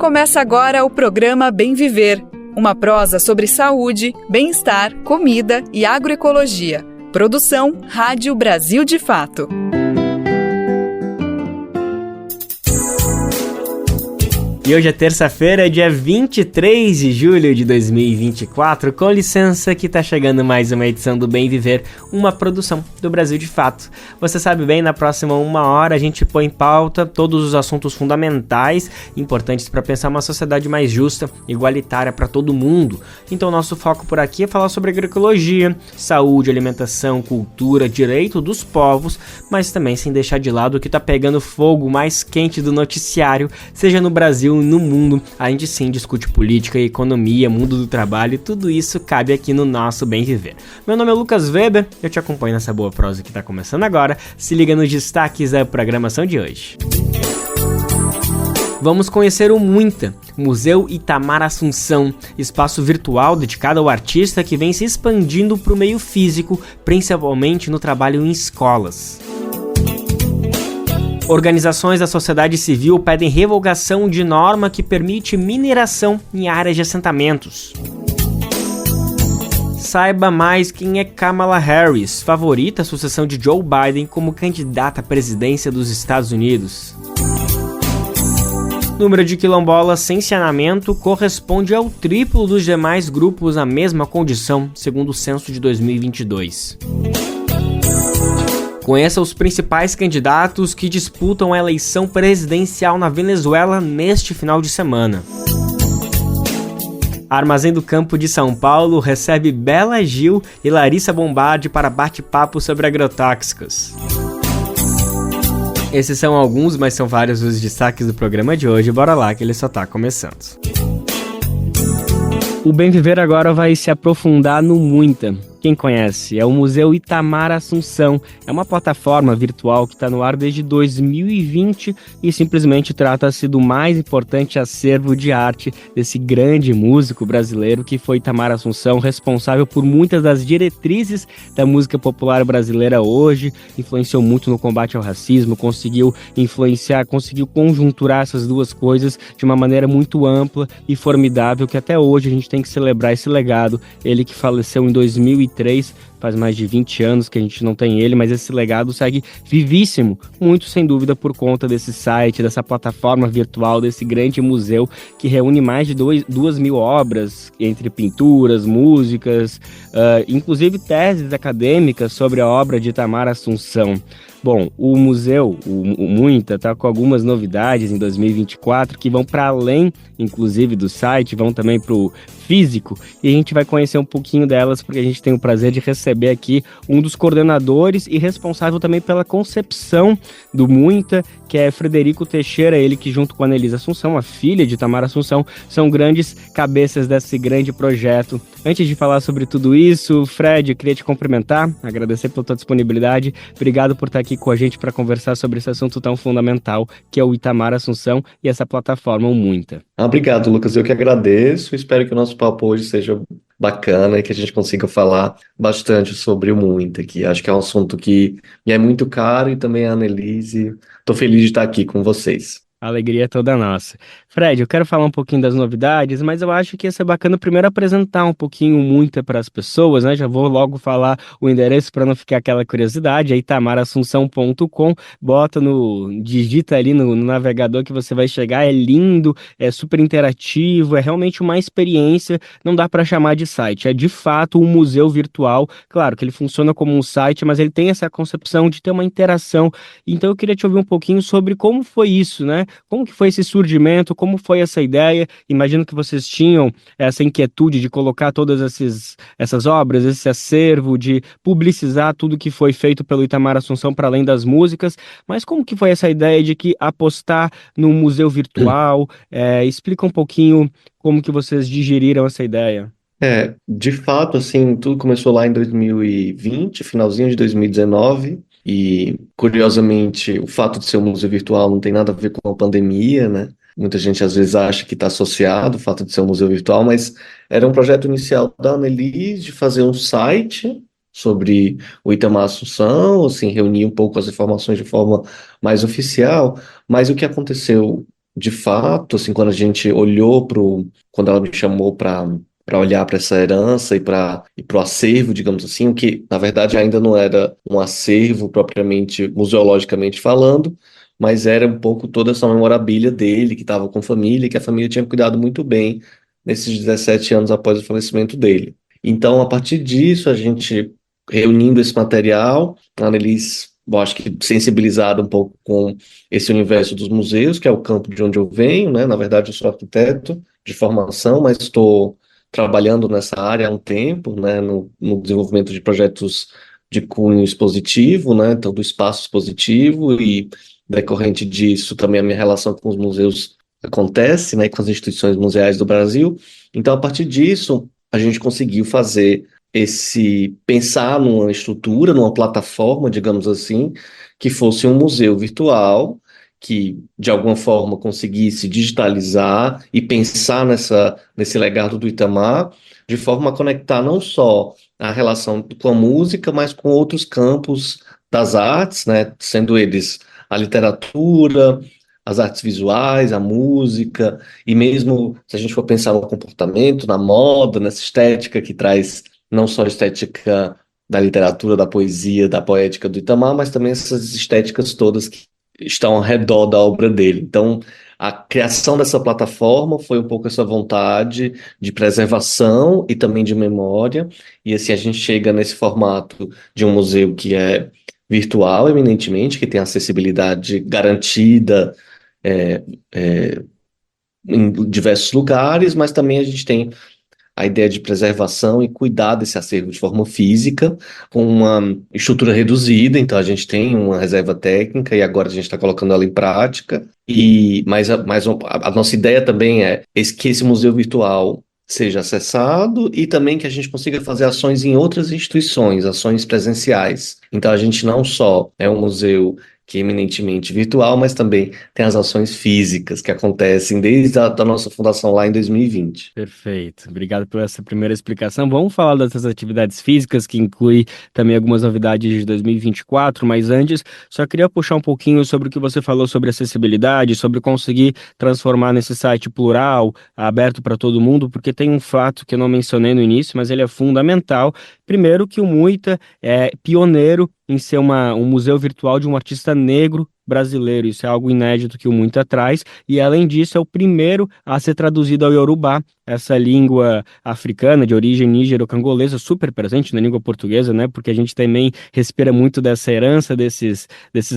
Começa agora o programa Bem Viver, uma prosa sobre saúde, bem-estar, comida e agroecologia. Produção Rádio Brasil de Fato. E hoje é terça-feira, dia 23 de julho de 2024. Com licença que tá chegando mais uma edição do Bem Viver, uma produção do Brasil de Fato. Você sabe bem, na próxima uma hora a gente põe em pauta todos os assuntos fundamentais, importantes para pensar uma sociedade mais justa, igualitária para todo mundo. Então nosso foco por aqui é falar sobre agroecologia, saúde, alimentação, cultura, direito dos povos, mas também sem deixar de lado o que tá pegando fogo mais quente do noticiário, seja no Brasil, no mundo. A gente sim discute política, economia, mundo do trabalho, e tudo isso cabe aqui no nosso Bem Viver. Meu nome é Lucas Weber, eu te acompanho nessa boa prosa que está começando agora. Se liga nos destaques da programação de hoje. Vamos conhecer o Muinta, Museu Itamar Assunção, espaço virtual dedicado ao artista que vem se expandindo para o meio físico, principalmente no trabalho em escolas. Organizações da sociedade civil pedem revogação de norma que permite mineração em áreas de assentamentos. Saiba mais quem é Kamala Harris, favorita à sucessão de Joe Biden como candidata à presidência dos Estados Unidos. Número de quilombolas sem saneamento corresponde ao triplo dos demais grupos na mesma condição, segundo o censo de 2022. Conheça os principais candidatos que disputam a eleição presidencial na Venezuela neste final de semana. Armazém do Campo de São Paulo recebe Bela Gil e Larissa Bombardi para bate-papo sobre agrotóxicos. Esses são alguns, mas são vários os destaques do programa de hoje. Bora lá que ele só tá começando. O Bem Viver agora vai se aprofundar no Muinta. Quem conhece? É o Museu Itamar Assunção. É uma plataforma virtual que está no ar desde 2020 e simplesmente trata-se do mais importante acervo de arte desse grande músico brasileiro que foi Itamar Assunção, responsável por muitas das diretrizes da música popular brasileira hoje, influenciou muito no combate ao racismo, conseguiu conjunturar essas duas coisas de uma maneira muito ampla e formidável, que até hoje a gente tem que celebrar esse legado. Ele que faleceu em 2003, faz mais de 20 anos que a gente não tem ele, mas esse legado segue vivíssimo, muito sem dúvida por conta desse site, dessa plataforma virtual, desse grande museu que reúne mais de 2.000 obras, entre pinturas, músicas, inclusive teses acadêmicas sobre a obra de Itamar Assunção. Bom, o museu, o Muinta, está com algumas novidades em 2024 que vão para além, inclusive, do site, vão também para o físico, e a gente vai conhecer um pouquinho delas porque a gente tem o prazer de receber aqui um dos coordenadores e responsável também pela concepção do Muinta, que é Frederico Teixeira, ele que junto com a Anelisa Assunção, a filha de Itamar Assunção, são grandes cabeças desse grande projeto. Antes de falar sobre tudo isso, Fred, eu queria te cumprimentar, agradecer pela tua disponibilidade, obrigado por estar aqui com a gente para conversar sobre esse assunto tão fundamental, que é o Itamar Assunção e essa plataforma, o Muinta. Obrigado, Lucas, eu que agradeço, espero que o nosso papo hoje seja bacana e que a gente consiga falar bastante sobre o Muinta, que acho que é um assunto que me é muito caro, e também a Annelise. Estou feliz de estar aqui com vocês. A alegria é toda nossa. Fred, eu quero falar um pouquinho das novidades, mas eu acho que ia ser bacana primeiro apresentar um pouquinho o Muinta para as pessoas, né? Já vou logo falar o endereço para não ficar aquela curiosidade, é itamarassunção.com, digita ali no navegador que você vai chegar, é lindo, é super interativo, é realmente uma experiência, não dá para chamar de site, é de fato um museu virtual, claro que ele funciona como um site, mas ele tem essa concepção de ter uma interação, então eu queria te ouvir um pouquinho sobre como foi isso, né? Como que foi esse surgimento? Como foi essa ideia? Imagino que vocês tinham essa inquietude de colocar todas essas obras, esse acervo, de publicizar tudo que foi feito pelo Itamar Assunção para além das músicas, mas como que foi essa ideia de que apostar no museu virtual? Explica um pouquinho como que vocês digeriram essa ideia. De fato, assim, tudo começou lá em 2020, finalzinho de 2019, e, curiosamente, o fato de ser um museu virtual não tem nada a ver com a pandemia, né? Muita gente às vezes acha que está associado o fato de ser um museu virtual, mas era um projeto inicial da Annelise de fazer um site sobre o Itamar Assunção, assim, reunir um pouco as informações de forma mais oficial, mas o que aconteceu de fato, assim, quando a gente olhou quando ela me chamou para olhar para essa herança e para o acervo, digamos assim, o que na verdade ainda não era um acervo propriamente museologicamente falando, mas era um pouco toda essa memorabilia dele, que estava com família, que a família tinha cuidado muito bem nesses 17 anos após o falecimento dele. Então, a partir disso, a gente reunindo esse material, a Annelise, eu acho que sensibilizada um pouco com esse universo dos museus, que é o campo de onde eu venho, né? Na verdade, eu sou arquiteto de formação, mas estou trabalhando nessa área há um tempo, né? No desenvolvimento de projetos de cunho expositivo, né? Então, do espaço expositivo e decorrente disso também a minha relação com os museus acontece, né? Com as instituições museais do Brasil. Então, a partir disso, a gente conseguiu fazer pensar numa estrutura, numa plataforma, digamos assim, que fosse um museu virtual, que de alguma forma conseguisse digitalizar e pensar nesse legado do Itamar, de forma a conectar não só a relação com a música, mas com outros campos das artes, né, sendo eles a literatura, as artes visuais, a música, e mesmo se a gente for pensar no comportamento, na moda, nessa estética que traz não só a estética da literatura, da poesia, da poética do Itamar, mas também essas estéticas todas que estão ao redor da obra dele. Então, a criação dessa plataforma foi um pouco essa vontade de preservação e também de memória, e assim a gente chega nesse formato de um museu que é virtual, eminentemente, que tem acessibilidade garantida, é, é, em diversos lugares, mas também a gente tem a ideia de preservação e cuidar desse acervo de forma física, com uma estrutura reduzida, então a gente tem uma reserva técnica e agora a gente está colocando ela em prática. A nossa ideia também é que esse museu virtual seja acessado e também que a gente consiga fazer ações em outras instituições, ações presenciais. Então a gente não só é um museu que é eminentemente virtual, mas também tem as ações físicas que acontecem desde a da nossa fundação lá em 2020. Perfeito. Obrigado por essa primeira explicação. Vamos falar dessas atividades físicas, que inclui também algumas novidades de 2024, mas antes, só queria puxar um pouquinho sobre o que você falou sobre acessibilidade, sobre conseguir transformar nesse site plural, aberto para todo mundo, porque tem um fato que eu não mencionei no início, mas ele é fundamental. Primeiro, que o Muita é pioneiro em ser um museu virtual de um artista negro brasileiro. Isso é algo inédito que o Muita traz. E, além disso, é o primeiro a ser traduzido ao Yorubá, essa língua africana de origem nígero-cangolesa, super presente na língua portuguesa, né? Porque a gente também respira muito dessa herança, desses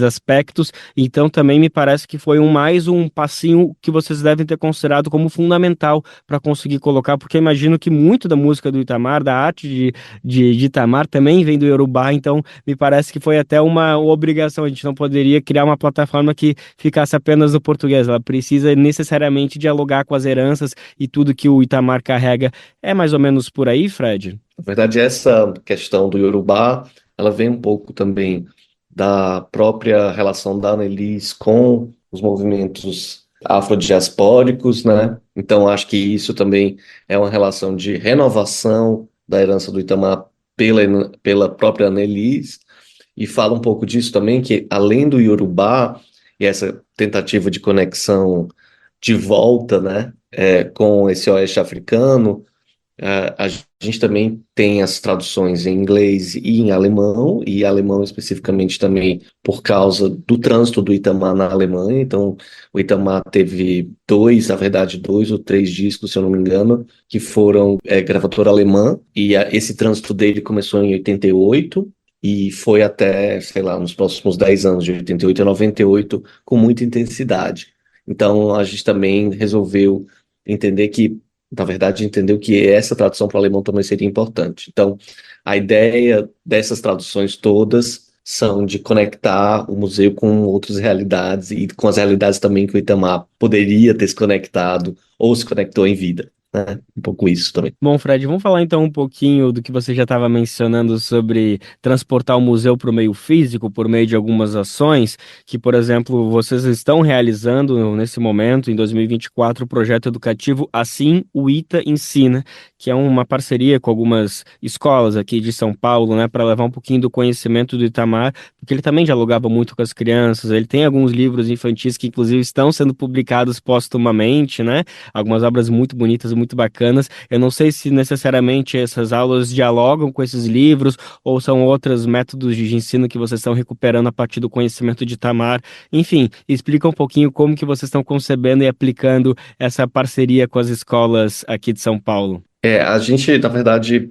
aspectos. Então, também me parece que foi mais um passinho que vocês devem ter considerado como fundamental para conseguir colocar, porque imagino que muito da música do Itamar, da arte de Itamar, também vem do Yorubá. Então, me parece que foi até uma obrigação. A gente não poderia criar uma plataforma que ficasse apenas no português. Ela precisa necessariamente dialogar com as heranças e tudo que o Itamar carrega. É mais ou menos por aí, Fred? Na verdade, essa questão do Yorubá, ela vem um pouco também da própria relação da Annelise com os movimentos afrodiaspóricos, né? Então, acho que isso também é uma relação de renovação da herança do Itamar pela própria Annelise, e fala um pouco disso também, que além do Yorubá, e essa tentativa de conexão de volta, né, com esse oeste africano, a gente também tem as traduções em inglês e em alemão, e alemão especificamente também por causa do trânsito do Itamar na Alemanha. Então, o Itamar teve na verdade, dois ou três discos, se eu não me engano, que foram gravadora alemã, e esse trânsito dele começou em 88 e foi até, sei lá, nos próximos 10 anos, de 88 a 98, com muita intensidade. Então, a gente também resolveu entender que na verdade, entendeu que essa tradução para o alemão também seria importante. Então, a ideia dessas traduções todas são de conectar o museu com outras realidades e com as realidades também que o Itamar poderia ter se conectado ou se conectou em vida, né? Um pouco isso também. Bom, Fred, vamos falar então um pouquinho do que você já estava mencionando sobre transportar o museu para o meio físico por meio de algumas ações que, por exemplo, vocês estão realizando nesse momento, em 2024, o projeto educativo Assim o ITA Ensina, que é uma parceria com algumas escolas aqui de São Paulo, né, para levar um pouquinho do conhecimento do Itamar, porque ele também dialogava muito com as crianças, ele tem alguns livros infantis que inclusive estão sendo publicados póstumamente, né, algumas obras muito bonitas, muito bacanas. Eu não sei se necessariamente essas aulas dialogam com esses livros ou são outros métodos de ensino que vocês estão recuperando a partir do conhecimento de Itamar. Enfim, explica um pouquinho como que vocês estão concebendo e aplicando essa parceria com as escolas aqui de São Paulo. A gente, na verdade,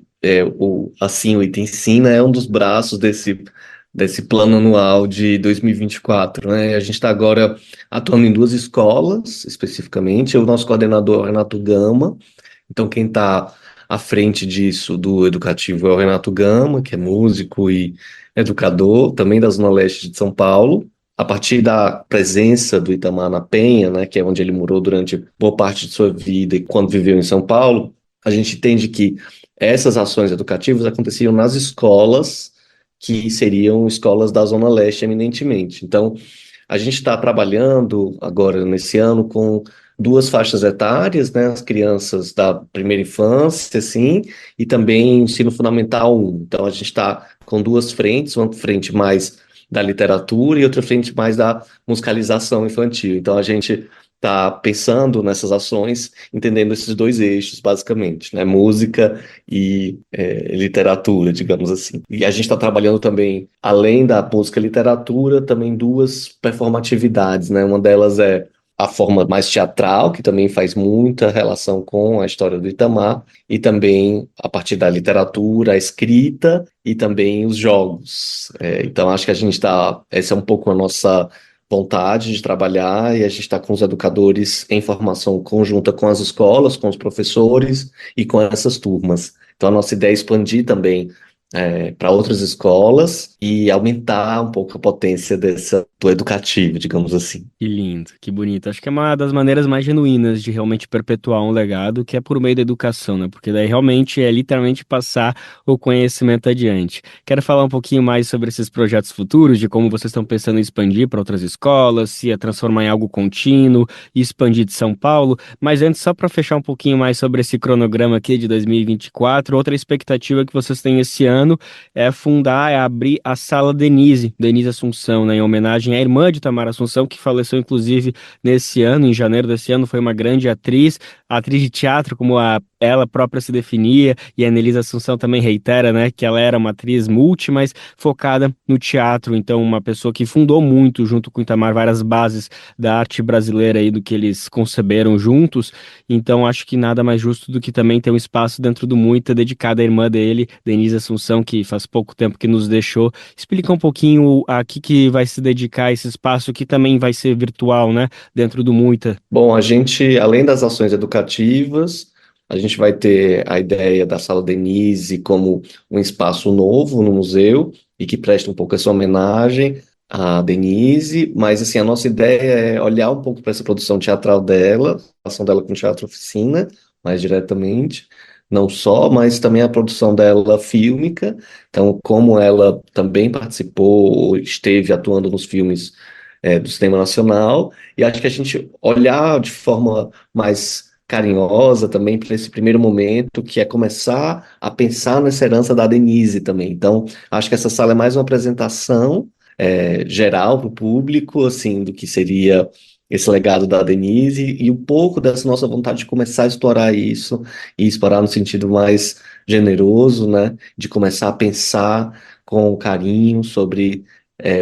assim, o Item Ensina é um dos braços desse plano anual de 2024, né? A gente está agora atuando em duas escolas, especificamente. O nosso coordenador é o Renato Gama. Então, quem está à frente disso, do educativo, é o Renato Gama, que é músico e educador, também da Zona Leste de São Paulo. A partir da presença do Itamar na Penha, né, que é onde ele morou durante boa parte de sua vida e quando viveu em São Paulo, a gente entende que essas ações educativas aconteciam nas escolas, que seriam escolas da Zona Leste eminentemente. Então, a gente está trabalhando agora, nesse ano, com duas faixas etárias, né, as crianças da primeira infância, assim, e também ensino fundamental 1. Então, a gente está com duas frentes, uma frente mais da literatura e outra frente mais da musicalização infantil. Então, a gente está pensando nessas ações, entendendo esses dois eixos, basicamente, né? Música e literatura, digamos assim. E a gente está trabalhando também, além da música e literatura, também duas performatividades, né? Uma delas é a forma mais teatral, que também faz muita relação com a história do Itamar, e também a partir da literatura, a escrita e também os jogos. Então, acho que a gente está. Essa é um pouco a nossa vontade de trabalhar, e a gente está com os educadores em formação conjunta com as escolas, com os professores e com essas turmas. Então, a nossa ideia é expandir também para outras escolas e aumentar um pouco a potência do educativo, digamos assim. Que lindo, que bonito. Acho que é uma das maneiras mais genuínas de realmente perpetuar um legado, que é por meio da educação, né? Porque daí realmente é literalmente passar o conhecimento adiante. Quero falar um pouquinho mais sobre esses projetos futuros, de como vocês estão pensando em expandir para outras escolas, se é transformar em algo contínuo e expandir de São Paulo. Mas antes, só para fechar um pouquinho mais sobre esse cronograma aqui de 2024, outra expectativa que vocês têm esse ano é fundar, é abrir a Sala Denise Assunção, né? Em homenagem à irmã de Tamara Assunção, que faleceu inclusive nesse ano, em janeiro desse ano, foi uma grande atriz de teatro, como ela própria se definia, e a Anelisa Assunção também reitera, né, que ela era uma atriz multi, mas focada no teatro, então uma pessoa que fundou muito, junto com o Itamar, várias bases da arte brasileira aí, do que eles conceberam juntos. Então acho que nada mais justo do que também ter um espaço dentro do Muita dedicado à irmã dele, Denise Assunção, que faz pouco tempo que nos deixou. Explica um pouquinho a que vai se dedicar esse espaço, que também vai ser virtual, né, dentro do Muita. Bom, a gente, além das ações educativas, a gente vai ter a ideia da Sala Denise como um espaço novo no museu e que presta um pouco essa homenagem à Denise, mas assim, a nossa ideia é olhar um pouco para essa produção teatral dela, a relação dela com o teatro oficina, mais diretamente, não só, mas também a produção dela fílmica, então como ela também participou, esteve atuando nos filmes do cinema nacional, e acho que a gente olhar de forma mais carinhosa também para esse primeiro momento, que é começar a pensar nessa herança da Denise também. Então, acho que essa sala é mais uma apresentação geral para o público, assim, do que seria esse legado da Denise e um pouco dessa nossa vontade de começar a explorar isso e explorar no sentido mais generoso, né, de começar a pensar com carinho sobre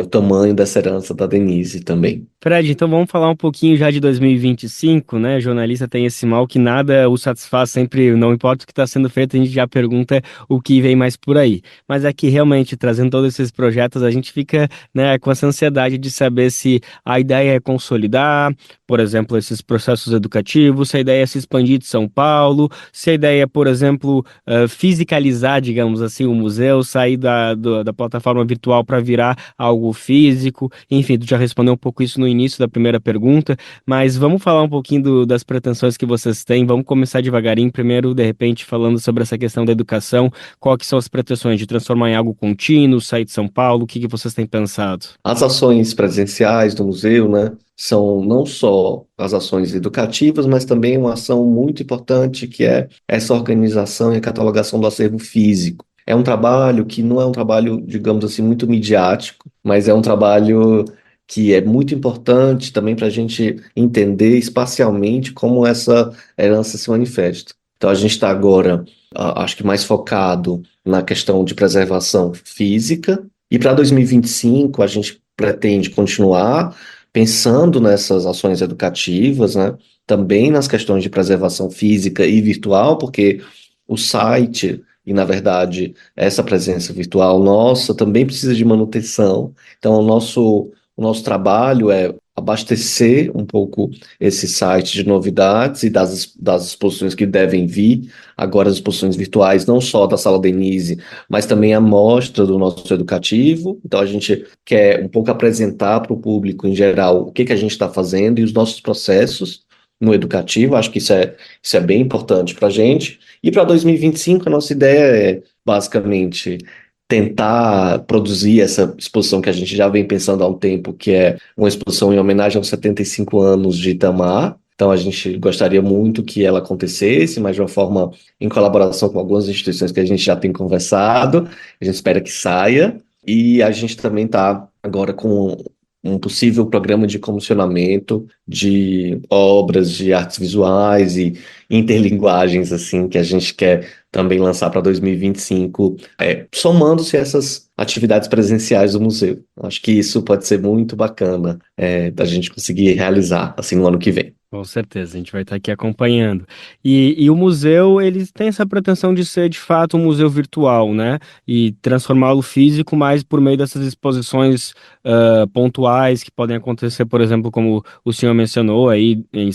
o tamanho dessa herança da Denise também. Fred, então vamos falar um pouquinho já de 2025, né? Jornalista tem esse mal que nada o satisfaz, sempre, não importa o que está sendo feito, a gente já pergunta o que vem mais por aí. Mas aqui, realmente, trazendo todos esses projetos, a gente fica, né, com essa ansiedade de saber se a ideia é consolidar, por exemplo, esses processos educativos, se a ideia é se expandir de São Paulo, se a ideia é, por exemplo, fisicalizar, digamos assim, o museu, sair da plataforma virtual para virar algo físico. Enfim, tu já respondeu um pouco isso no início da primeira pergunta, mas vamos falar um pouquinho das pretensões que vocês têm. Vamos começar devagarinho. Primeiro, de repente, falando sobre essa questão da educação. Qual que são as pretensões de transformar em algo contínuo, sair de São Paulo? O que vocês têm pensado? As ações presenciais do museu, né, são não só as ações educativas, mas também uma ação muito importante que é essa organização e a catalogação do acervo físico. É um trabalho que não é um trabalho, digamos assim, muito midiático, mas é um trabalho que é muito importante também para a gente entender espacialmente como essa herança se manifesta. Então, a gente está agora, acho que mais focado na questão de preservação física, e para 2025 a gente pretende continuar pensando nessas ações educativas, né? Também nas questões de preservação física e virtual, porque o site e, na verdade, essa presença virtual nossa também precisa de manutenção. Então, o nosso trabalho é abastecer um pouco esse site de novidades e das exposições que devem vir. Agora, as exposições virtuais, não só da Sala Denise, mas também a mostra do nosso educativo. Então, a gente quer um pouco apresentar para o público em geral o que que a gente está fazendo e os nossos processos no educativo. Acho que isso é bem importante para a gente. E para 2025, a nossa ideia é, basicamente, tentar produzir essa exposição que a gente já vem pensando há um tempo, que é uma exposição em homenagem aos 75 anos de Itamar. Então, a gente gostaria muito que ela acontecesse, mas de uma forma em colaboração com algumas instituições que a gente já tem conversado. A gente espera que saia. E a gente também está agora com um possível programa de comissionamento de obras de artes visuais e interlinguagens, assim, que a gente quer também lançar para 2025, somando-se essas atividades presenciais do museu. Acho que isso pode ser muito bacana, da gente conseguir realizar, assim, no ano que vem. Com certeza, a gente vai estar aqui acompanhando. E o museu, ele tem essa pretensão de ser, de fato, um museu virtual, né? E transformá-lo físico, mas por meio dessas exposições pontuais que podem acontecer, por exemplo, como o senhor mencionou, aí em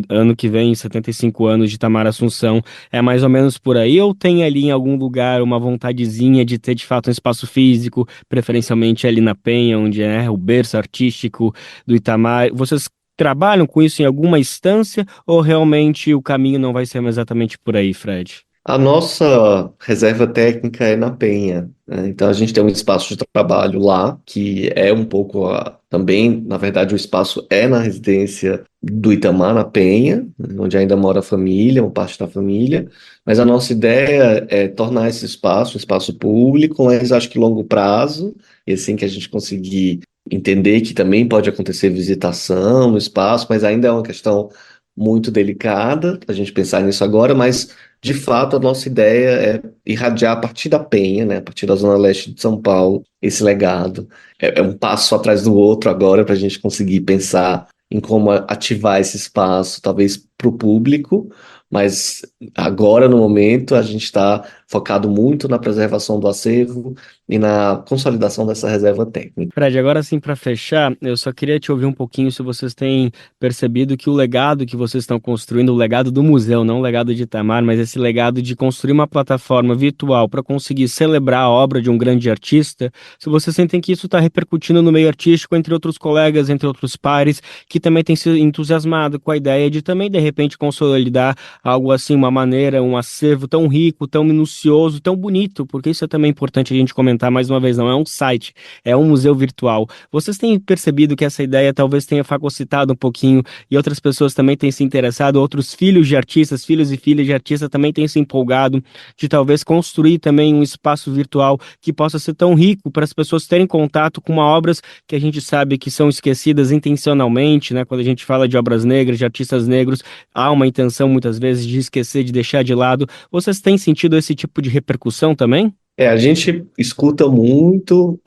ano que vem, 75 anos de Itamar Assunção. É mais ou menos por aí, ou tem ali em algum lugar uma vontadezinha de ter, de fato, um espaço físico, preferencialmente ali na Penha, onde é o berço artístico do Itamar? Vocês trabalham com isso em alguma instância ou realmente o caminho não vai ser exatamente por aí, Fred? A nossa reserva técnica é na Penha, né? Então a gente tem um espaço de trabalho lá, que é um pouco também, na verdade, o espaço é na residência do Itamar, na Penha, né, onde ainda mora a família, uma parte da família, mas a nossa ideia é tornar esse espaço um espaço público, mas acho que longo prazo, e assim que a gente conseguir entender que também pode acontecer visitação no espaço, mas ainda é uma questão muito delicada a gente pensar nisso agora, mas de fato a nossa ideia é irradiar a partir da Penha, né, a partir da Zona Leste de São Paulo, esse legado. É um passo atrás do outro agora para a gente conseguir pensar em como ativar esse espaço, talvez para o público, mas agora, no momento, a gente está focado muito na preservação do acervo e na consolidação dessa reserva técnica. Fred, agora sim, para fechar, eu só queria te ouvir um pouquinho se vocês têm percebido que o legado que vocês estão construindo, o legado do museu, não o legado de Itamar, mas esse legado de construir uma plataforma virtual para conseguir celebrar a obra de um grande artista, se vocês sentem que isso está repercutindo no meio artístico entre outros colegas, entre outros pares, que também têm se entusiasmado com a ideia de também, de repente, consolidar algo assim, uma maneira, um acervo tão rico, tão minucioso, tão bonito, porque isso é também importante a gente comentar mais uma vez, não é um site, é um museu virtual. Vocês têm percebido que essa ideia talvez tenha fagocitado um pouquinho e outras pessoas também têm se interessado, outros filhos de artistas, filhos e filhas de artistas também têm se empolgado de talvez construir também um espaço virtual que possa ser tão rico para as pessoas terem contato com obras que a gente sabe que são esquecidas intencionalmente, né? Quando a gente fala de obras negras, de artistas negros, há uma intenção muitas vezes de esquecer, de deixar de lado. Vocês têm sentido esse tipo de repercussão também? A gente escuta muito,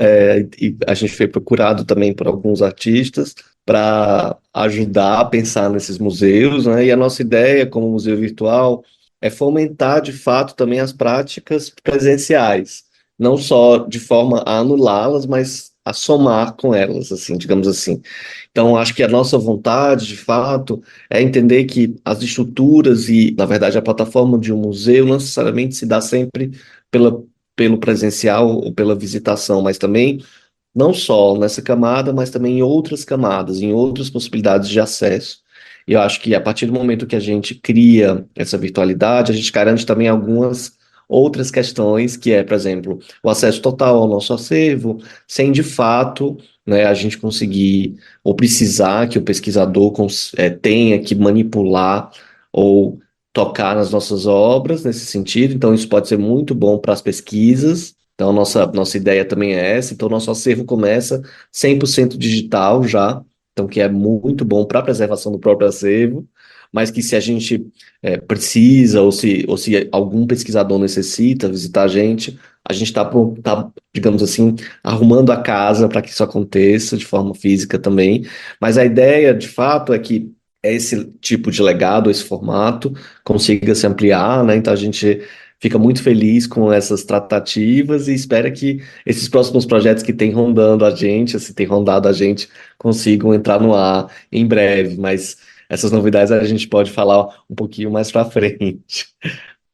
e a gente foi procurado também por alguns artistas para ajudar a pensar nesses museus, né? E a nossa ideia, como museu virtual, é fomentar de fato também as práticas presenciais, não só de forma a anulá-las, mas a somar com elas, assim, digamos assim. Então, acho que a nossa vontade, de fato, é entender que as estruturas e, na verdade, a plataforma de um museu não necessariamente se dá sempre pelo presencial ou pela visitação, mas também não só nessa camada, mas também em outras camadas, em outras possibilidades de acesso. E eu acho que a partir do momento que a gente cria essa virtualidade, a gente garante também algumas outras questões, que é, por exemplo, o acesso total ao nosso acervo, sem de fato, né, a gente conseguir ou precisar que o pesquisador tenha que manipular ou tocar nas nossas obras nesse sentido. Então, isso pode ser muito bom para as pesquisas. Então, nossa ideia também é essa. Então, nosso acervo começa 100% digital já, então que é muito bom para a preservação do próprio acervo, mas que se a gente precisa, ou se algum pesquisador necessita visitar a gente está, digamos assim, arrumando a casa para que isso aconteça de forma física também. Mas a ideia, de fato, é que esse tipo de legado, esse formato, consiga se ampliar, né? Então a gente fica muito feliz com essas tratativas e espera que esses próximos projetos que têm rondando a gente, assim, têm rondado a gente, consigam entrar no ar em breve, mas essas novidades a gente pode falar um pouquinho mais para frente.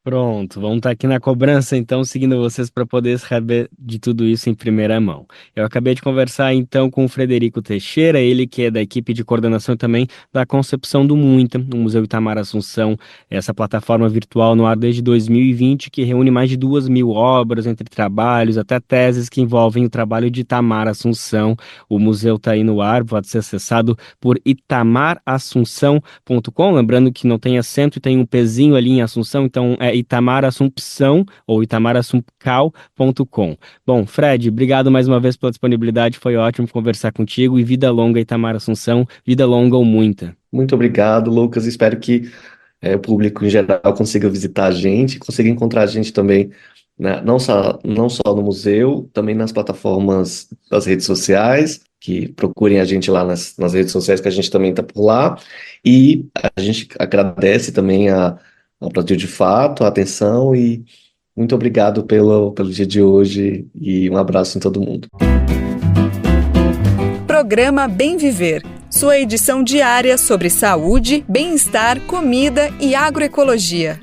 Pronto, vamos estar aqui na cobrança, então, seguindo vocês para poder saber de tudo isso em primeira mão. Eu acabei de conversar, então, com o Frederico Teixeira, ele que é da equipe de coordenação e também da concepção do Muinta, no Museu Itamar Assunção, essa plataforma virtual no ar desde 2020, que reúne mais de 2.000 obras, entre trabalhos, até teses que envolvem o trabalho de Itamar Assunção. O museu está aí no ar, pode ser acessado por itamarassunção.com, lembrando que não tem acento e tem um pezinho ali em Assunção, então é Itamar Assumpção ou itamarassumpcal.com. Bom, Fred, obrigado mais uma vez pela disponibilidade, foi ótimo conversar contigo e vida longa Itamar Assunção, vida longa ou muita. Muito obrigado, Lucas. Espero que o público em geral consiga visitar a gente, consiga encontrar a gente também, né, não só no museu, também nas plataformas das redes sociais, que procurem a gente lá nas redes sociais, que a gente também está por lá. E a gente agradece também ao Brasil de Fato, a atenção e muito obrigado pelo dia de hoje e um abraço em todo mundo. Programa Bem Viver, sua edição diária sobre saúde, bem-estar, comida e agroecologia.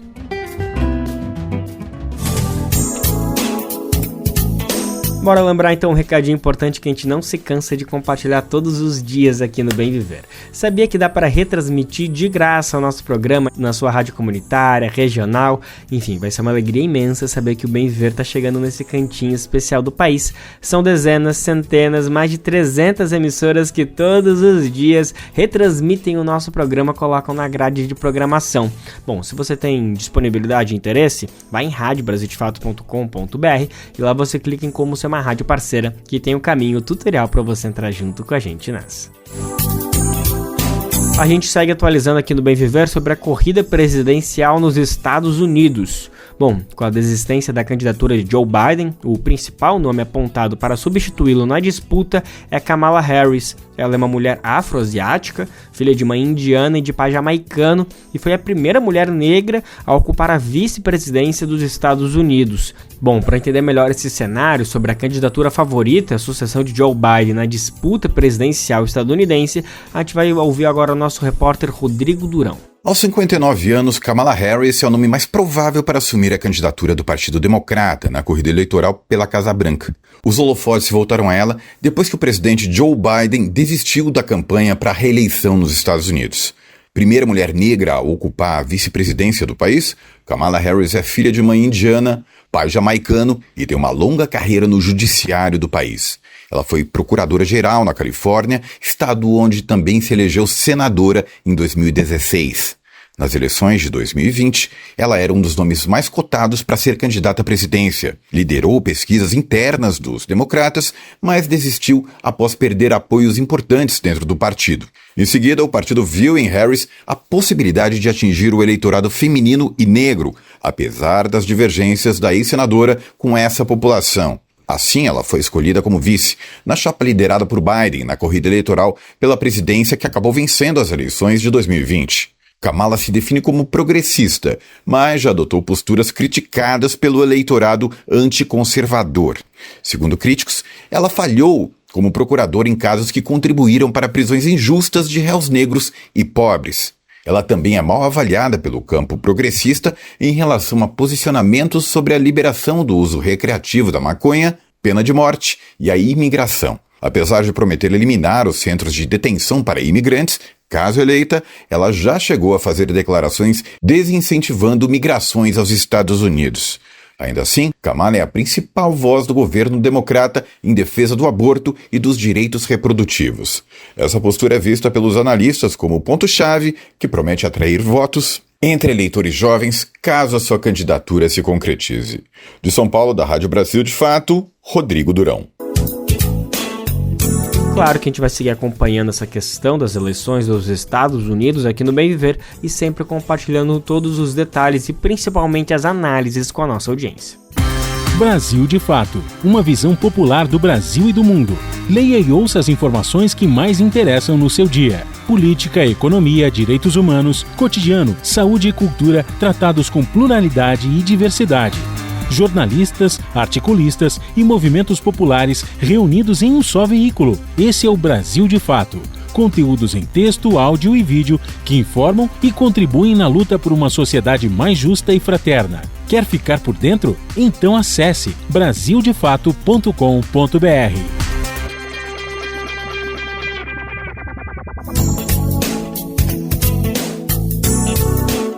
Bora lembrar então um recadinho importante que a gente não se cansa de compartilhar todos os dias aqui no Bem Viver. Sabia que dá para retransmitir de graça o nosso programa na sua rádio comunitária, regional? Enfim, vai ser uma alegria imensa saber que o Bem Viver está chegando nesse cantinho especial do país. São dezenas, centenas, mais de 300 emissoras que todos os dias retransmitem o nosso programa, colocam na grade de programação. Bom, se você tem disponibilidade e interesse, vai em radiobrasildefato.com.br e lá você clica em como ser uma rádio parceira, que tem o caminho tutorial para você entrar junto com a gente nessa. A gente segue atualizando aqui no Bem Viver sobre a corrida presidencial nos Estados Unidos. Bom, com a desistência da candidatura de Joe Biden, o principal nome apontado para substituí-lo na disputa é Kamala Harris. Ela é uma mulher afroasiática, filha de mãe indiana e de pai jamaicano, e foi a primeira mulher negra a ocupar a vice-presidência dos Estados Unidos. Bom, para entender melhor esse cenário sobre a candidatura favorita, a sucessão de Joe Biden na disputa presidencial estadunidense, a gente vai ouvir agora o nosso repórter Rodrigo Durão. Aos 59 anos, Kamala Harris é o nome mais provável para assumir a candidatura do Partido Democrata na corrida eleitoral pela Casa Branca. Os holofotes se voltaram a ela depois que o presidente Joe Biden desistiu da campanha para a reeleição nos Estados Unidos. Primeira mulher negra a ocupar a vice-presidência do país, Kamala Harris é filha de mãe indiana, pai jamaicano e tem uma longa carreira no judiciário do país. Ela foi procuradora-geral na Califórnia, estado onde também se elegeu senadora em 2016. Nas eleições de 2020, ela era um dos nomes mais cotados para ser candidata à presidência. Liderou pesquisas internas dos democratas, mas desistiu após perder apoios importantes dentro do partido. Em seguida, o partido viu em Harris a possibilidade de atingir o eleitorado feminino e negro, apesar das divergências da ex-senadora com essa população. Assim, ela foi escolhida como vice, na chapa liderada por Biden na corrida eleitoral pela presidência que acabou vencendo as eleições de 2020. Kamala se define como progressista, mas já adotou posturas criticadas pelo eleitorado anticonservador. Segundo críticos, ela falhou como procuradora em casos que contribuíram para prisões injustas de réus negros e pobres. Ela também é mal avaliada pelo campo progressista em relação a posicionamentos sobre a liberação do uso recreativo da maconha, pena de morte e a imigração. Apesar de prometer eliminar os centros de detenção para imigrantes, caso eleita, ela já chegou a fazer declarações desincentivando migrações aos Estados Unidos. Ainda assim, Kamala é a principal voz do governo democrata em defesa do aborto e dos direitos reprodutivos. Essa postura é vista pelos analistas como o ponto-chave que promete atrair votos entre eleitores jovens caso a sua candidatura se concretize. De São Paulo, da Rádio Brasil de Fato, Rodrigo Durão. Claro que a gente vai seguir acompanhando essa questão das eleições dos Estados Unidos aqui no Bem Viver e sempre compartilhando todos os detalhes e principalmente as análises com a nossa audiência. Brasil de Fato, uma visão popular do Brasil e do mundo. Leia e ouça as informações que mais interessam no seu dia. Política, economia, direitos humanos, cotidiano, saúde e cultura tratados com pluralidade e diversidade. Jornalistas, articulistas e movimentos populares reunidos em um só veículo. Esse é o Brasil de Fato. Conteúdos em texto, áudio e vídeo que informam e contribuem na luta por uma sociedade mais justa e fraterna. Quer ficar por dentro? Então acesse brasildefato.com.br.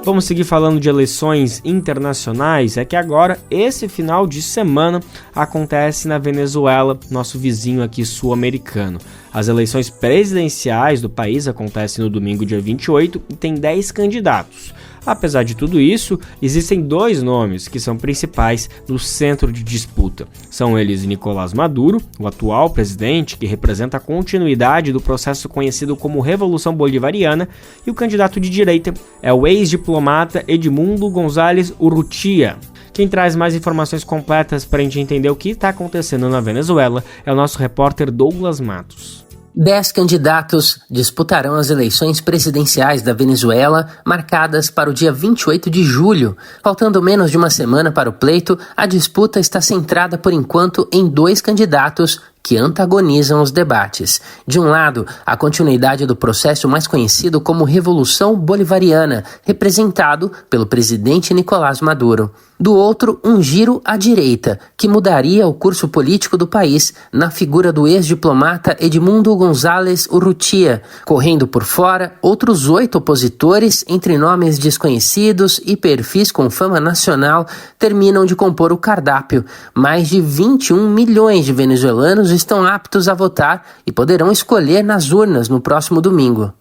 Vamos seguir falando de eleições internacionais. É que agora, esse final de semana, acontece na Venezuela, nosso vizinho aqui sul-americano. As eleições presidenciais do país acontecem no domingo, dia 28, e tem 10 candidatos. Apesar de tudo isso, existem 2 nomes que são principais no centro de disputa. São eles Nicolás Maduro, o atual presidente que representa a continuidade do processo conhecido como Revolução Bolivariana, e o candidato de direita é o ex-diplomata Edmundo González Urrutia. Quem traz mais informações completas para a gente entender o que está acontecendo na Venezuela é o nosso repórter Douglas Matos. 10 candidatos disputarão as eleições presidenciais da Venezuela, marcadas para o dia 28 de julho. Faltando menos de uma semana para o pleito, a disputa está centrada por enquanto em 2 candidatos que antagonizam os debates. De um lado, a continuidade do processo mais conhecido como Revolução Bolivariana, representado pelo presidente Nicolás Maduro. Do outro, um giro à direita, que mudaria o curso político do país na figura do ex-diplomata Edmundo González Urrutia. Correndo por fora, outros 8 opositores, entre nomes desconhecidos e perfis com fama nacional, terminam de compor o cardápio. Mais de 21 milhões de venezuelanos estão aptos a votar e poderão escolher nas urnas no próximo domingo.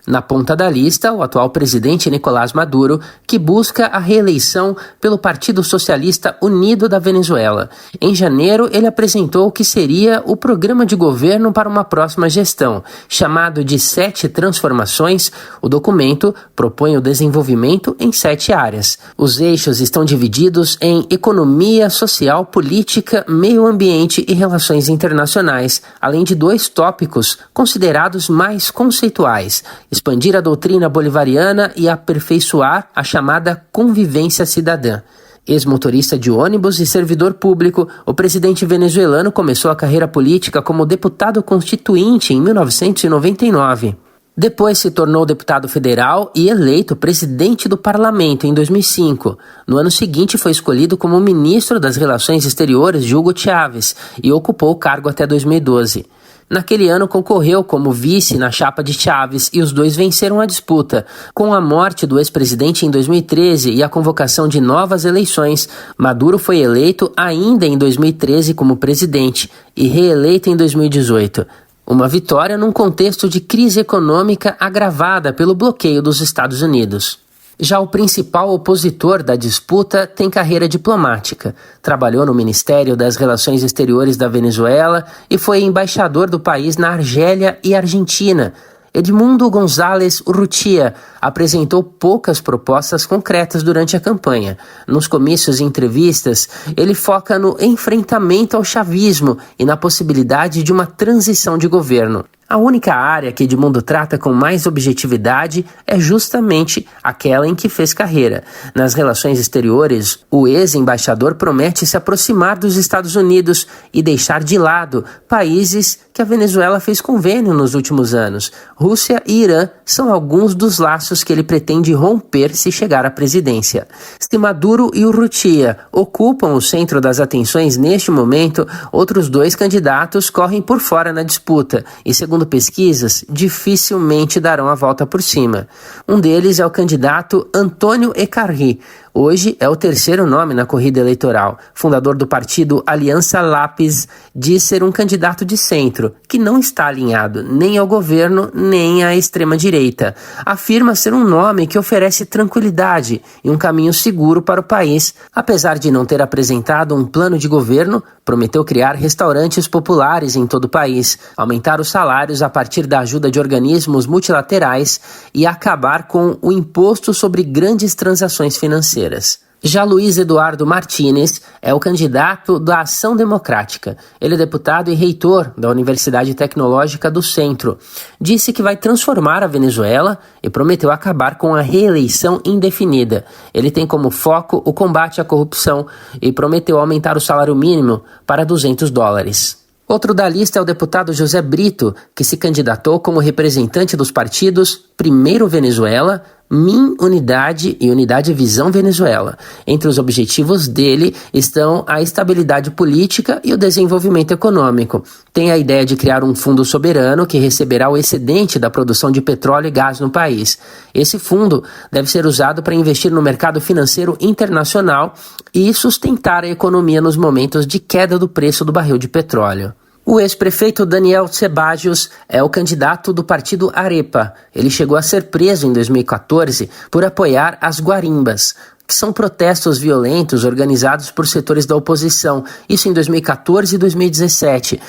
Na ponta da lista, o atual presidente Nicolás Maduro, que busca a reeleição pelo Partido Socialista Unido da Venezuela. Em janeiro, ele apresentou o que seria o programa de governo para uma próxima gestão. Chamado de 7 transformações, o documento propõe o desenvolvimento em 7 áreas. Os eixos estão divididos em economia, social, política, meio ambiente e relações internacionais, além de 2 tópicos considerados mais conceituais: expandir a doutrina bolivariana e aperfeiçoar a chamada convivência cidadã. Ex-motorista de ônibus e servidor público, o presidente venezuelano começou a carreira política como deputado constituinte em 1999. Depois se tornou deputado federal e eleito presidente do parlamento em 2005. No ano seguinte foi escolhido como ministro das Relações Exteriores de Hugo Chávez e ocupou o cargo até 2012. Naquele ano concorreu como vice na chapa de Chávez e os dois venceram a disputa. Com a morte do ex-presidente em 2013 e a convocação de novas eleições, Maduro foi eleito ainda em 2013 como presidente e reeleito em 2018. Uma vitória num contexto de crise econômica agravada pelo bloqueio dos Estados Unidos. Já o principal opositor da disputa tem carreira diplomática. Trabalhou no Ministério das Relações Exteriores da Venezuela e foi embaixador do país na Argélia e Argentina. Edmundo González Urrutia apresentou poucas propostas concretas durante a campanha. Nos comícios e entrevistas, ele foca no enfrentamento ao chavismo e na possibilidade de uma transição de governo. A única área que Edmundo trata com mais objetividade é justamente aquela em que fez carreira. Nas relações exteriores, o ex-embaixador promete se aproximar dos Estados Unidos e deixar de lado países que a Venezuela fez convênio nos últimos anos. Rússia e Irã são alguns dos laços que ele pretende romper se chegar à presidência. Se Maduro e Urrutia ocupam o centro das atenções neste momento, outros dois candidatos correm por fora na disputa e, segundo pesquisas, dificilmente darão a volta por cima. Um deles é o candidato Antônio Ecarri. Hoje é o terceiro nome na corrida eleitoral. Fundador do partido Aliança Lápis, diz ser um candidato de centro, que não está alinhado nem ao governo nem à extrema-direita. Afirma ser um nome que oferece tranquilidade e um caminho seguro para o país. Apesar de não ter apresentado um plano de governo, prometeu criar restaurantes populares em todo o país, aumentar os salários a partir da ajuda de organismos multilaterais e acabar com o imposto sobre grandes transações financeiras. Já Luiz Eduardo Martínez é o candidato da Ação Democrática. Ele é deputado e reitor da Universidade Tecnológica do Centro. Disse que vai transformar a Venezuela e prometeu acabar com a reeleição indefinida. Ele tem como foco o combate à corrupção e prometeu aumentar o salário mínimo para $200. Outro da lista é o deputado José Brito, que se candidatou como representante dos partidos Primeiro Venezuela, MIN Unidade e Unidade Visão Venezuela. Entre os objetivos dele estão a estabilidade política e o desenvolvimento econômico. Tem a ideia de criar um fundo soberano que receberá o excedente da produção de petróleo e gás no país. Esse fundo deve ser usado para investir no mercado financeiro internacional e sustentar a economia nos momentos de queda do preço do barril de petróleo. O ex-prefeito Daniel Ceballos é o candidato do partido Arepa. Ele chegou a ser preso em 2014 por apoiar as guarimbas, que são protestos violentos organizados por setores da oposição, isso em 2014 e 2017.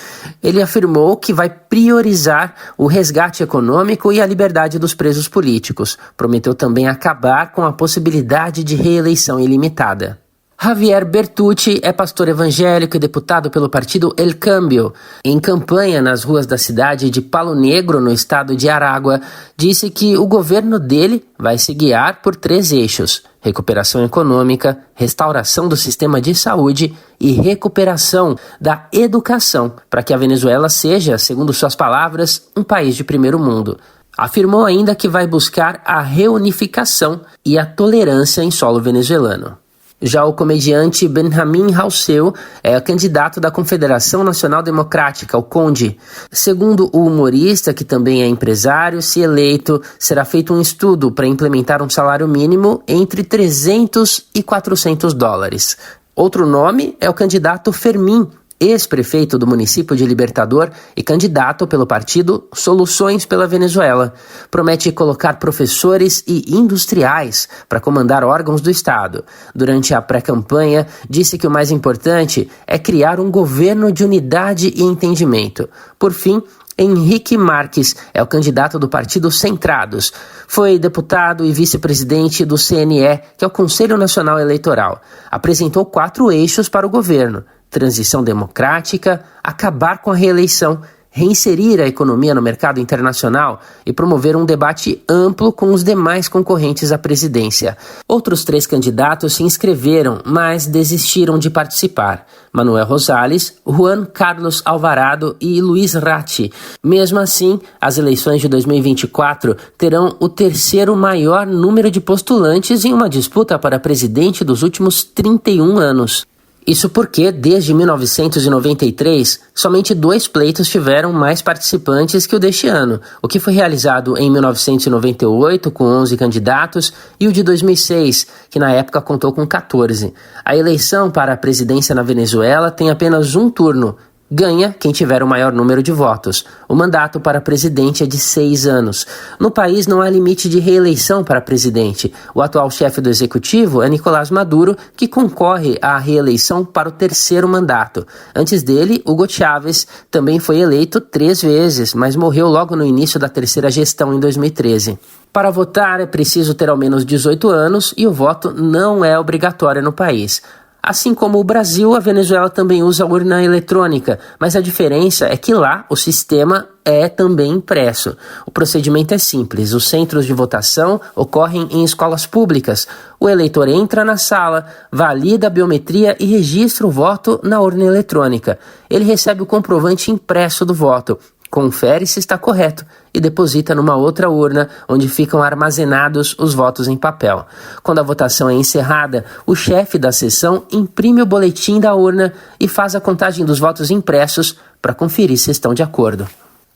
Ele afirmou que vai priorizar o resgate econômico e a liberdade dos presos políticos. Prometeu também acabar com a possibilidade de reeleição ilimitada. Javier Bertucci é pastor evangélico e deputado pelo partido El Cambio. Em campanha nas ruas da cidade de Palo Negro, no estado de Aragua, disse que o governo dele vai se guiar por 3 eixos: recuperação econômica, restauração do sistema de saúde e recuperação da educação, para que a Venezuela seja, segundo suas palavras, um país de primeiro mundo. Afirmou ainda que vai buscar a reunificação e a tolerância em solo venezuelano. Já o comediante Benjamin Rauseu é candidato da Confederação Nacional Democrática, o CONDE. Segundo o humorista, que também é empresário, se eleito, será feito um estudo para implementar um salário mínimo entre $300 e $400. Outro nome é o candidato Fermín, ex-prefeito do município de Libertador e candidato pelo partido Soluções pela Venezuela. Promete colocar professores e industriais para comandar órgãos do Estado. Durante a pré-campanha, disse que o mais importante é criar um governo de unidade e entendimento. Por fim, Henrique Marques é o candidato do partido Centrados. Foi deputado e vice-presidente do CNE, que é o Conselho Nacional Eleitoral. Apresentou 4 eixos para o governo: transição democrática, acabar com a reeleição, reinserir a economia no mercado internacional e promover um debate amplo com os demais concorrentes à presidência. Outros 3 candidatos se inscreveram, mas desistiram de participar: Manuel Rosales, Juan Carlos Alvarado e Luiz Ratti. Mesmo assim, as eleições de 2024 terão o 3º maior número de postulantes em uma disputa para presidente dos últimos 31 anos. Isso porque, desde 1993, somente 2 pleitos tiveram mais participantes que o deste ano, o que foi realizado em 1998, com 11 candidatos, e o de 2006, que na época contou com 14. A eleição para a presidência na Venezuela tem apenas um turno. Ganha quem tiver o maior número de votos. O mandato para presidente é de 6 anos. No país não há limite de reeleição para presidente. O atual chefe do executivo é Nicolás Maduro, que concorre à reeleição para o 3º mandato. Antes dele, Hugo Chávez também foi eleito 3 vezes, mas morreu logo no início da 3ª gestão em 2013. Para votar é preciso ter ao menos 18 anos e o voto não é obrigatório no país. Assim como o Brasil, a Venezuela também usa urna eletrônica, mas a diferença é que lá o sistema é também impresso. O procedimento é simples. Os centros de votação ocorrem em escolas públicas. O eleitor entra na sala, valida a biometria e registra o voto na urna eletrônica. Ele recebe o comprovante impresso do voto, confere se está correto e deposita numa outra urna, onde ficam armazenados os votos em papel. Quando a votação é encerrada, o chefe da sessão imprime o boletim da urna e faz a contagem dos votos impressos para conferir se estão de acordo.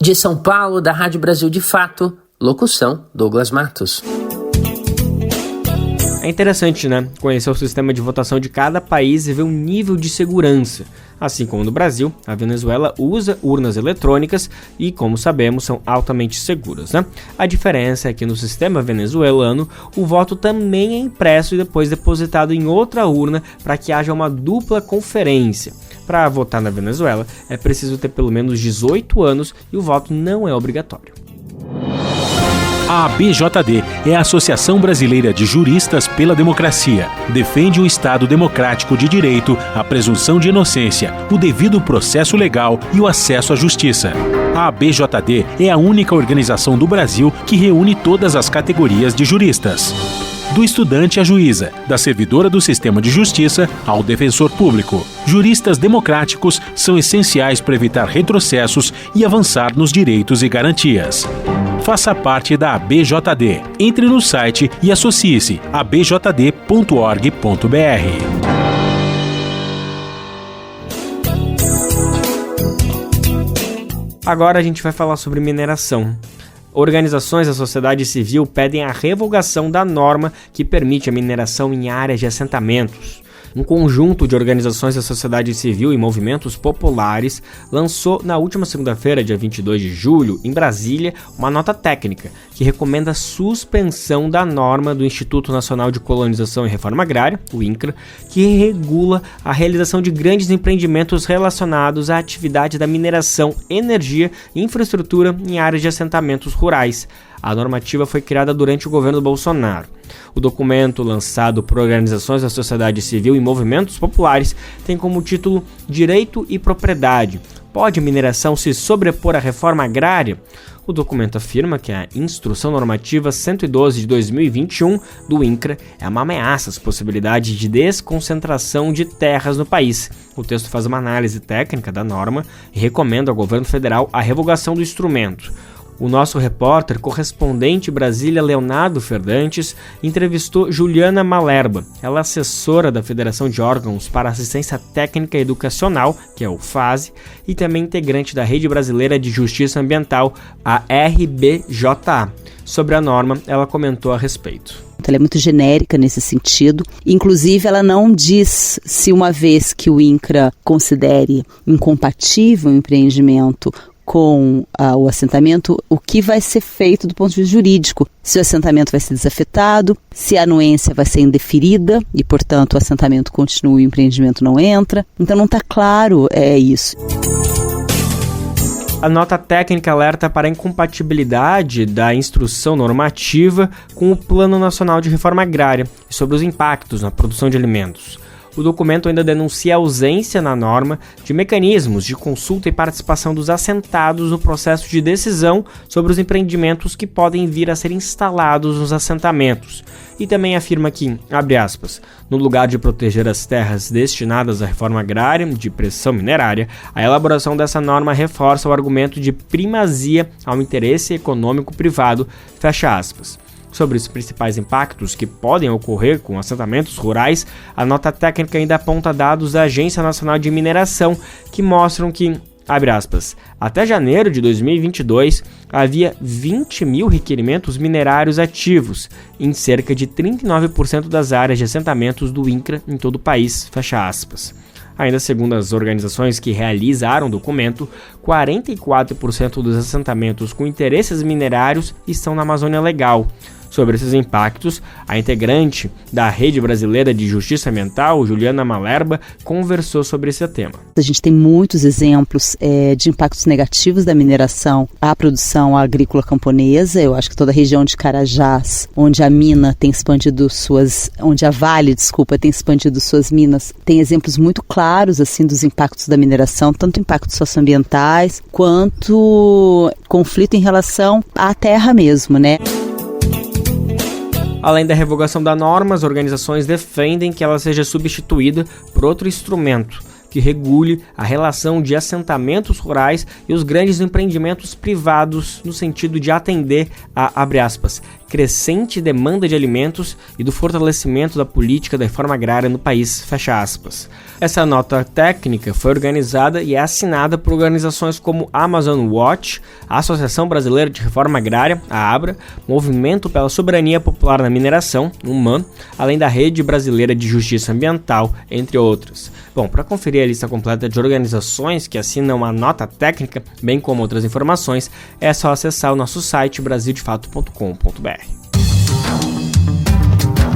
De São Paulo, da Rádio Brasil de Fato, locução Douglas Matos. É interessante, né? Conhecer o sistema de votação de cada país e ver o nível de segurança. Assim como no Brasil, a Venezuela usa urnas eletrônicas e, como sabemos, são altamente seguras, né? A diferença é que no sistema venezuelano, o voto também é impresso e depois depositado em outra urna para que haja uma dupla conferência. Para votar na Venezuela, é preciso ter pelo menos 18 anos e o voto não é obrigatório. A ABJD é a Associação Brasileira de Juristas pela Democracia. Defende o Estado democrático de direito, a presunção de inocência, o devido processo legal e o acesso à justiça. A ABJD é a única organização do Brasil que reúne todas as categorias de juristas. Do estudante à juíza, da servidora do sistema de justiça ao defensor público. Juristas democráticos são essenciais para evitar retrocessos e avançar nos direitos e garantias. Faça parte da ABJD. Entre no site e associe-se a abjd.org.br. Agora a gente vai falar sobre mineração. Organizações da sociedade civil pedem a revogação da norma que permite a mineração em áreas de assentamentos. Um conjunto de organizações da sociedade civil e movimentos populares lançou na última segunda-feira, dia 22 de julho, em Brasília, uma nota técnica que recomenda a suspensão da norma do Instituto Nacional de Colonização e Reforma Agrária, o INCRA, que regula a realização de grandes empreendimentos relacionados à atividade da mineração, energia e infraestrutura em áreas de assentamentos rurais. A normativa foi criada durante o governo Bolsonaro. O documento, lançado por organizações da sociedade civil e movimentos populares, tem como título Direito e Propriedade. Pode a mineração se sobrepor à reforma agrária? O documento afirma que a Instrução Normativa 112 de 2021 do INCRA é uma ameaça às possibilidades de desconcentração de terras no país. O texto faz uma análise técnica da norma e recomenda ao governo federal a revogação do instrumento. O nosso repórter, correspondente Brasília, Leonardo Fernandes, entrevistou Juliana Malerba. Ela é assessora da Federação de Órgãos para Assistência Técnica Educacional, que é o FASE, e também integrante da Rede Brasileira de Justiça Ambiental, a RBJA. Sobre a norma, ela comentou a respeito. Ela é muito genérica nesse sentido. Inclusive, ela não diz se uma vez que o INCRA considere incompatível o empreendimento com o assentamento, o que vai ser feito do ponto de vista jurídico. Se o assentamento vai ser desafetado, se a anuência vai ser indeferida e, portanto, o assentamento continua e o empreendimento não entra. Então não está claro isso. A nota técnica alerta para a incompatibilidade da instrução normativa com o Plano Nacional de Reforma Agrária e sobre os impactos na produção de alimentos. O documento ainda denuncia a ausência na norma de mecanismos de consulta e participação dos assentados no processo de decisão sobre os empreendimentos que podem vir a ser instalados nos assentamentos. E também afirma que, abre aspas, no lugar de proteger as terras destinadas à reforma agrária de pressão minerária, a elaboração dessa norma reforça o argumento de primazia ao interesse econômico privado, fecha aspas. Sobre os principais impactos que podem ocorrer com assentamentos rurais, a nota técnica ainda aponta dados da Agência Nacional de Mineração que mostram que, abre aspas, até janeiro de 2022 havia 20 mil requerimentos minerários ativos em cerca de 39% das áreas de assentamentos do INCRA em todo o país, fecha aspas. Ainda segundo as organizações que realizaram o documento, 44% dos assentamentos com interesses minerários estão na Amazônia Legal. Sobre esses impactos, a integrante da Rede Brasileira de Justiça Ambiental, Juliana Malerba, conversou sobre esse tema. A gente tem muitos exemplos de impactos negativos da mineração à produção agrícola camponesa. Eu acho que toda a região de Carajás, onde a mina tem expandido onde a Vale, tem expandido suas minas, tem exemplos muito claros assim dos impactos da mineração, tanto impactos socioambientais quanto conflito em relação à terra mesmo, né? Além da revogação da norma, as organizações defendem que ela seja substituída por outro instrumento que regule a relação de assentamentos rurais e os grandes empreendimentos privados no sentido de atender a, abre aspas, crescente demanda de alimentos e do fortalecimento da política da reforma agrária no país, fecha aspas. Essa nota técnica foi organizada e é assinada por organizações como Amazon Watch, a Associação Brasileira de Reforma Agrária, a ABRA, Movimento pela Soberania Popular na Mineração, o MAN, além da Rede Brasileira de Justiça Ambiental, entre outras. Bom, para conferir a lista completa de organizações que assinam a nota técnica, bem como outras informações, é só acessar o nosso site brasildefato.com.br.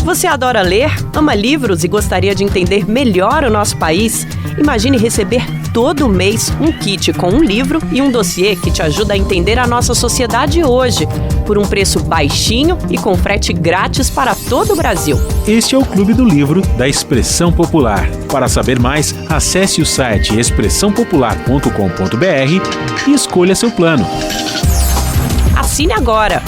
Você adora ler, ama livros e gostaria de entender melhor o nosso país? Imagine receber todo mês um kit com um livro e um dossiê que te ajuda a entender a nossa sociedade hoje, por um preço baixinho e com frete grátis para todo o Brasil. Este é o Clube do Livro da Expressão Popular. Para saber mais, acesse o site expressãopopular.com.br e escolha seu plano. Assine agora!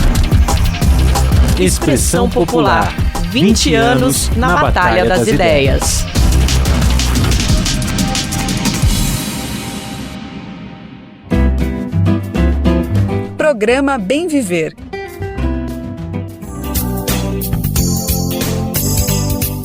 Expressão Popular. 20 anos na Batalha das Ideias. Programa Bem Viver.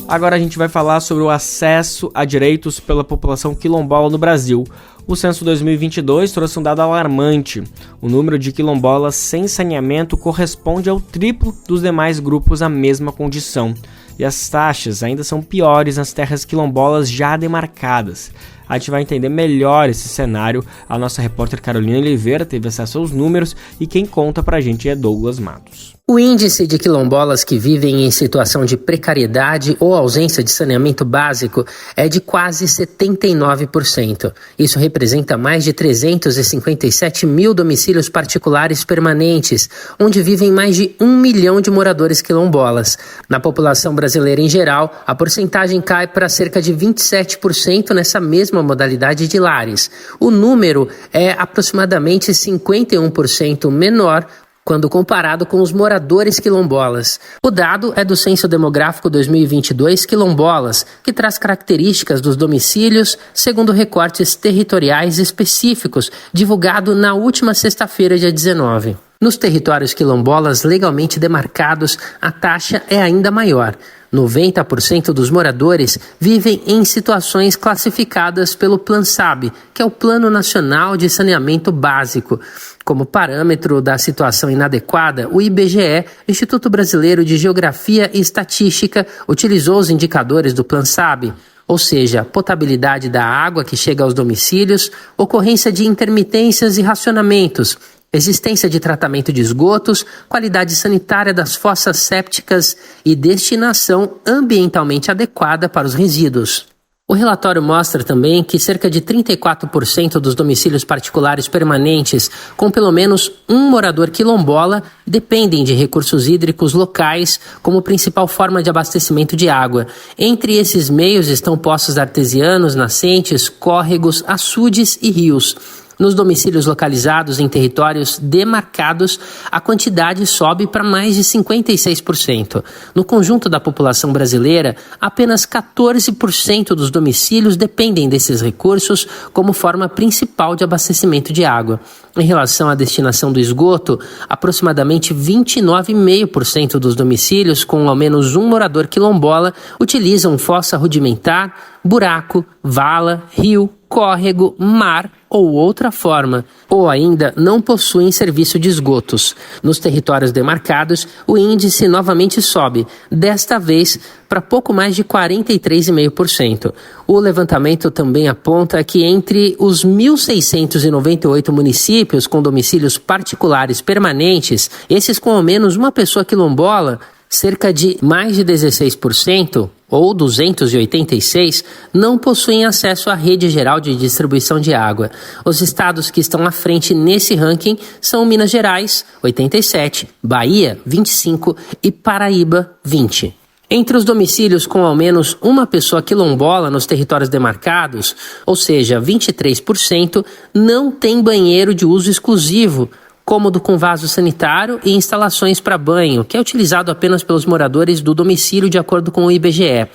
Agora a gente vai falar sobre o acesso a direitos pela população quilombola no Brasil. O censo 2022 trouxe um dado alarmante. O número de quilombolas sem saneamento corresponde ao triplo dos demais grupos à mesma condição. E as taxas ainda são piores nas terras quilombolas já demarcadas. A gente vai entender melhor esse cenário. A nossa repórter Carolina Oliveira teve acesso aos números e quem conta pra gente é Douglas Matos. O índice de quilombolas que vivem em situação de precariedade ou ausência de saneamento básico é de quase 79%. Isso representa mais de 357 mil domicílios particulares permanentes, onde vivem mais de 1 milhão de moradores quilombolas. Na população brasileira em geral, a porcentagem cai para cerca de 27% nessa mesma modalidade de lares. O número é aproximadamente 51% menor quando comparado com os moradores quilombolas. O dado é do Censo Demográfico 2022 Quilombolas, que traz características dos domicílios segundo recortes territoriais específicos, divulgado na última sexta-feira, dia 19. Nos territórios quilombolas legalmente demarcados, a taxa é ainda maior. 90% dos moradores vivem em situações classificadas pelo PlanSAB, que é o Plano Nacional de Saneamento Básico. Como parâmetro da situação inadequada, o IBGE, Instituto Brasileiro de Geografia e Estatística, utilizou os indicadores do PlanSAB, ou seja, potabilidade da água que chega aos domicílios, ocorrência de intermitências e racionamentos, existência de tratamento de esgotos, qualidade sanitária das fossas sépticas e destinação ambientalmente adequada para os resíduos. O relatório mostra também que cerca de 34% dos domicílios particulares permanentes com pelo menos um morador quilombola dependem de recursos hídricos locais como principal forma de abastecimento de água. Entre esses meios estão poços artesianos, nascentes, córregos, açudes e rios. Nos domicílios localizados em territórios demarcados, a quantidade sobe para mais de 56%. No conjunto da população brasileira, apenas 14% dos domicílios dependem desses recursos como forma principal de abastecimento de água. Em relação à destinação do esgoto, aproximadamente 29,5% dos domicílios com ao menos um morador quilombola utilizam fossa rudimentar, buraco, vala, rio, córrego, mar ou outra forma, ou ainda não possuem serviço de esgotos. Nos territórios demarcados, o índice novamente sobe, desta vez para pouco mais de 43,5%. O levantamento também aponta que entre os 1.698 municípios com domicílios particulares permanentes, esses com ao menos uma pessoa quilombola, cerca de mais de 16%, ou 286, não possuem acesso à rede geral de distribuição de água. Os estados que estão à frente nesse ranking são Minas Gerais, 87, Bahia, 25 e Paraíba, 20. Entre os domicílios com ao menos uma pessoa quilombola nos territórios demarcados, ou seja, 23%, não tem banheiro de uso exclusivo, cômodo com vaso sanitário e instalações para banho, que é utilizado apenas pelos moradores do domicílio de acordo com o IBGE,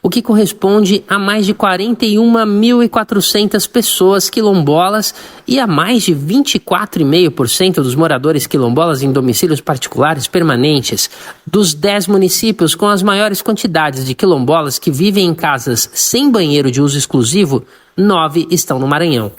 o que corresponde a mais de 41.400 pessoas quilombolas e a mais de 24,5% dos moradores quilombolas em domicílios particulares permanentes. Dos 10 municípios com as maiores quantidades de quilombolas que vivem em casas sem banheiro de uso exclusivo, 9 estão no Maranhão.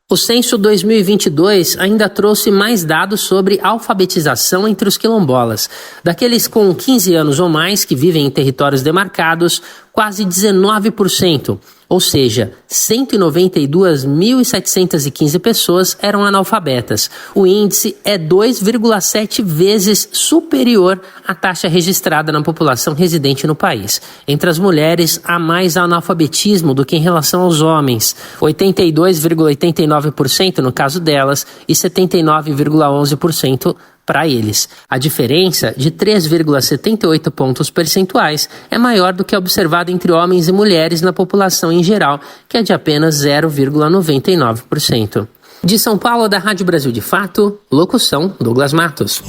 O censo 2022 ainda trouxe mais dados sobre alfabetização entre os quilombolas. Daqueles com 15 anos ou mais que vivem em territórios demarcados, quase 19%, ou seja, 192.715 pessoas eram analfabetas. O índice é 2,7 vezes superior à taxa registrada na população residente no país. Entre as mulheres, há mais analfabetismo do que em relação aos homens, 82,89% no caso delas e 79,11% para eles. A diferença, de 3,78 pontos percentuais, é maior do que a observada entre homens e mulheres na população em geral, que é de apenas 0,99%. De São Paulo, da Rádio Brasil de Fato, locução Douglas Matos.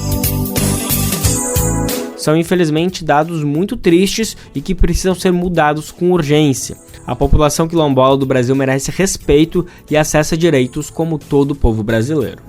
São infelizmente dados muito tristes e que precisam ser mudados com urgência. A população quilombola do Brasil merece respeito e acesso a direitos como todo o povo brasileiro.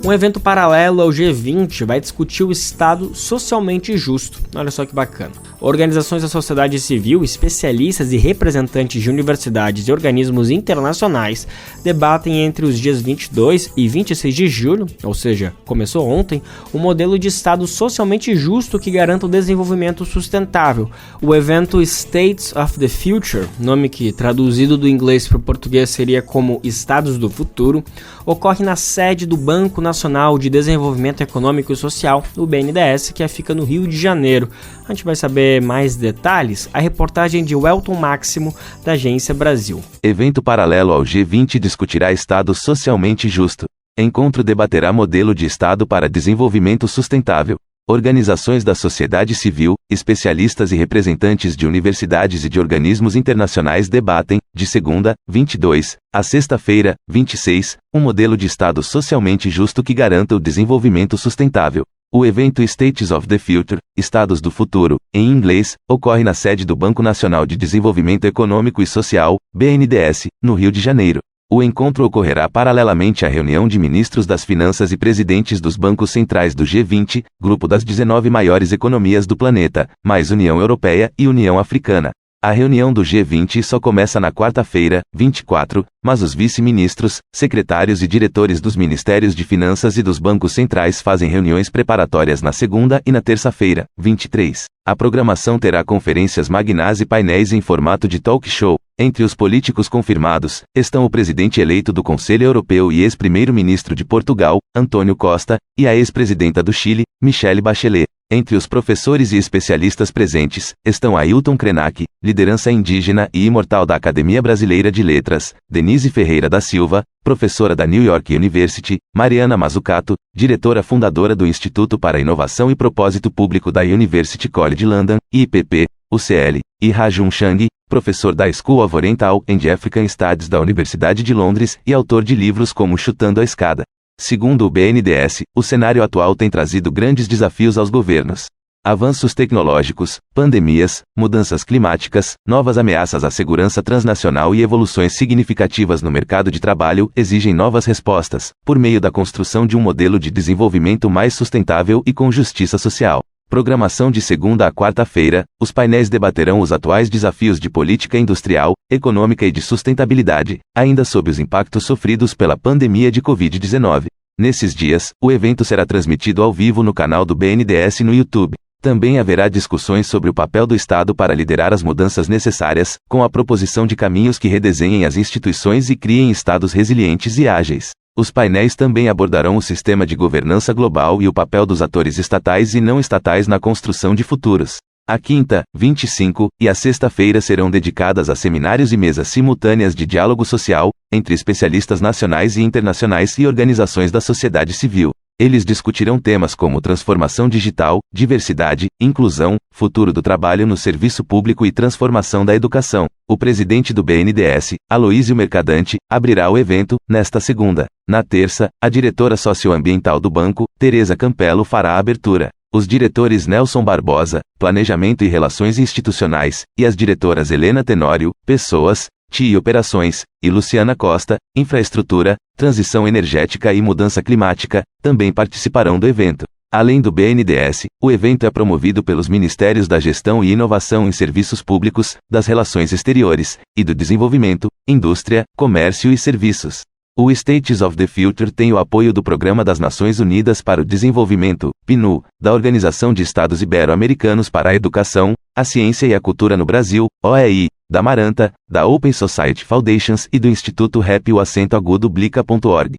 Um evento paralelo ao G20 vai discutir o Estado socialmente justo. Olha só que bacana. Organizações da sociedade civil, especialistas e representantes de universidades e organismos internacionais debatem entre os dias 22 e 26 de julho, ou seja, começou ontem, um modelo de Estado socialmente justo que garanta o desenvolvimento sustentável. O evento States of the Future, nome que traduzido do inglês para o português seria como Estados do Futuro, ocorre na sede do Banco Nacional de Desenvolvimento Econômico e Social, o BNDES, que fica no Rio de Janeiro. A gente vai saber mais detalhes, a reportagem de Welton Máximo, da Agência Brasil. Evento paralelo ao G20 discutirá Estado socialmente justo. Encontro debaterá modelo de Estado para desenvolvimento sustentável. Organizações da sociedade civil, especialistas e representantes de universidades e de organismos internacionais debatem, de segunda, 22, a sexta-feira, 26, um modelo de Estado socialmente justo que garanta o desenvolvimento sustentável. O evento States of the Future, Estados do Futuro, em inglês, ocorre na sede do Banco Nacional de Desenvolvimento Econômico e Social, BNDES, no Rio de Janeiro. O encontro ocorrerá paralelamente à reunião de ministros das Finanças e presidentes dos bancos centrais do G20, grupo das 19 maiores economias do planeta, mais União Europeia e União Africana. A reunião do G20 só começa na quarta-feira, 24, mas os vice-ministros, secretários e diretores dos Ministérios de Finanças e dos bancos centrais fazem reuniões preparatórias na segunda e na terça-feira, 23. A programação terá conferências magnais e painéis em formato de talk show. Entre os políticos confirmados, estão o presidente eleito do Conselho Europeu e ex-primeiro-ministro de Portugal, Antônio Costa, e a ex-presidenta do Chile, Michelle Bachelet. Entre os professores e especialistas presentes, estão Ailton Krenak, liderança indígena e imortal da Academia Brasileira de Letras, Denise Ferreira da Silva, professora da New York University, Mariana Mazzucato, diretora fundadora do Instituto para Inovação e Propósito Público da University College London, IPP, UCL, e Rajun Chang, professor da School of Oriental and African Studies da Universidade de Londres e autor de livros como Chutando a Escada. Segundo o BNDES, o cenário atual tem trazido grandes desafios aos governos. Avanços tecnológicos, pandemias, mudanças climáticas, novas ameaças à segurança transnacional e evoluções significativas no mercado de trabalho exigem novas respostas, por meio da construção de um modelo de desenvolvimento mais sustentável e com justiça social. Programação de segunda a quarta-feira, os painéis debaterão os atuais desafios de política industrial, econômica e de sustentabilidade, ainda sob os impactos sofridos pela pandemia de Covid-19. Nesses dias, o evento será transmitido ao vivo no canal do BNDES no YouTube. Também haverá discussões sobre o papel do Estado para liderar as mudanças necessárias, com a proposição de caminhos que redesenhem as instituições e criem estados resilientes e ágeis. Os painéis também abordarão o sistema de governança global e o papel dos atores estatais e não estatais na construção de futuros. A quinta, 25, e a sexta-feira serão dedicadas a seminários e mesas simultâneas de diálogo social, entre especialistas nacionais e internacionais e organizações da sociedade civil. Eles discutirão temas como transformação digital, diversidade, inclusão, futuro do trabalho no serviço público e transformação da educação. O presidente do BNDES, Aloísio Mercadante, abrirá o evento, nesta segunda. Na terça, a diretora socioambiental do banco, Tereza Campello, fará a abertura. Os diretores Nelson Barbosa, Planejamento e Relações Institucionais, e as diretoras Helena Tenório, Pessoas, TI e Operações, e Luciana Costa, Infraestrutura, Transição Energética e Mudança Climática, também participarão do evento. Além do BNDES, o evento é promovido pelos Ministérios da Gestão e Inovação em Serviços Públicos, das Relações Exteriores, e do Desenvolvimento, Indústria, Comércio e Serviços. O States of the Future tem o apoio do Programa das Nações Unidas para o Desenvolvimento, PNUD, da Organização de Estados Ibero-Americanos para a Educação, a Ciência e a Cultura no Brasil, OEI, da Maranta, da Open Society Foundations e do Instituto Rap o Acento Agudo Blica.org.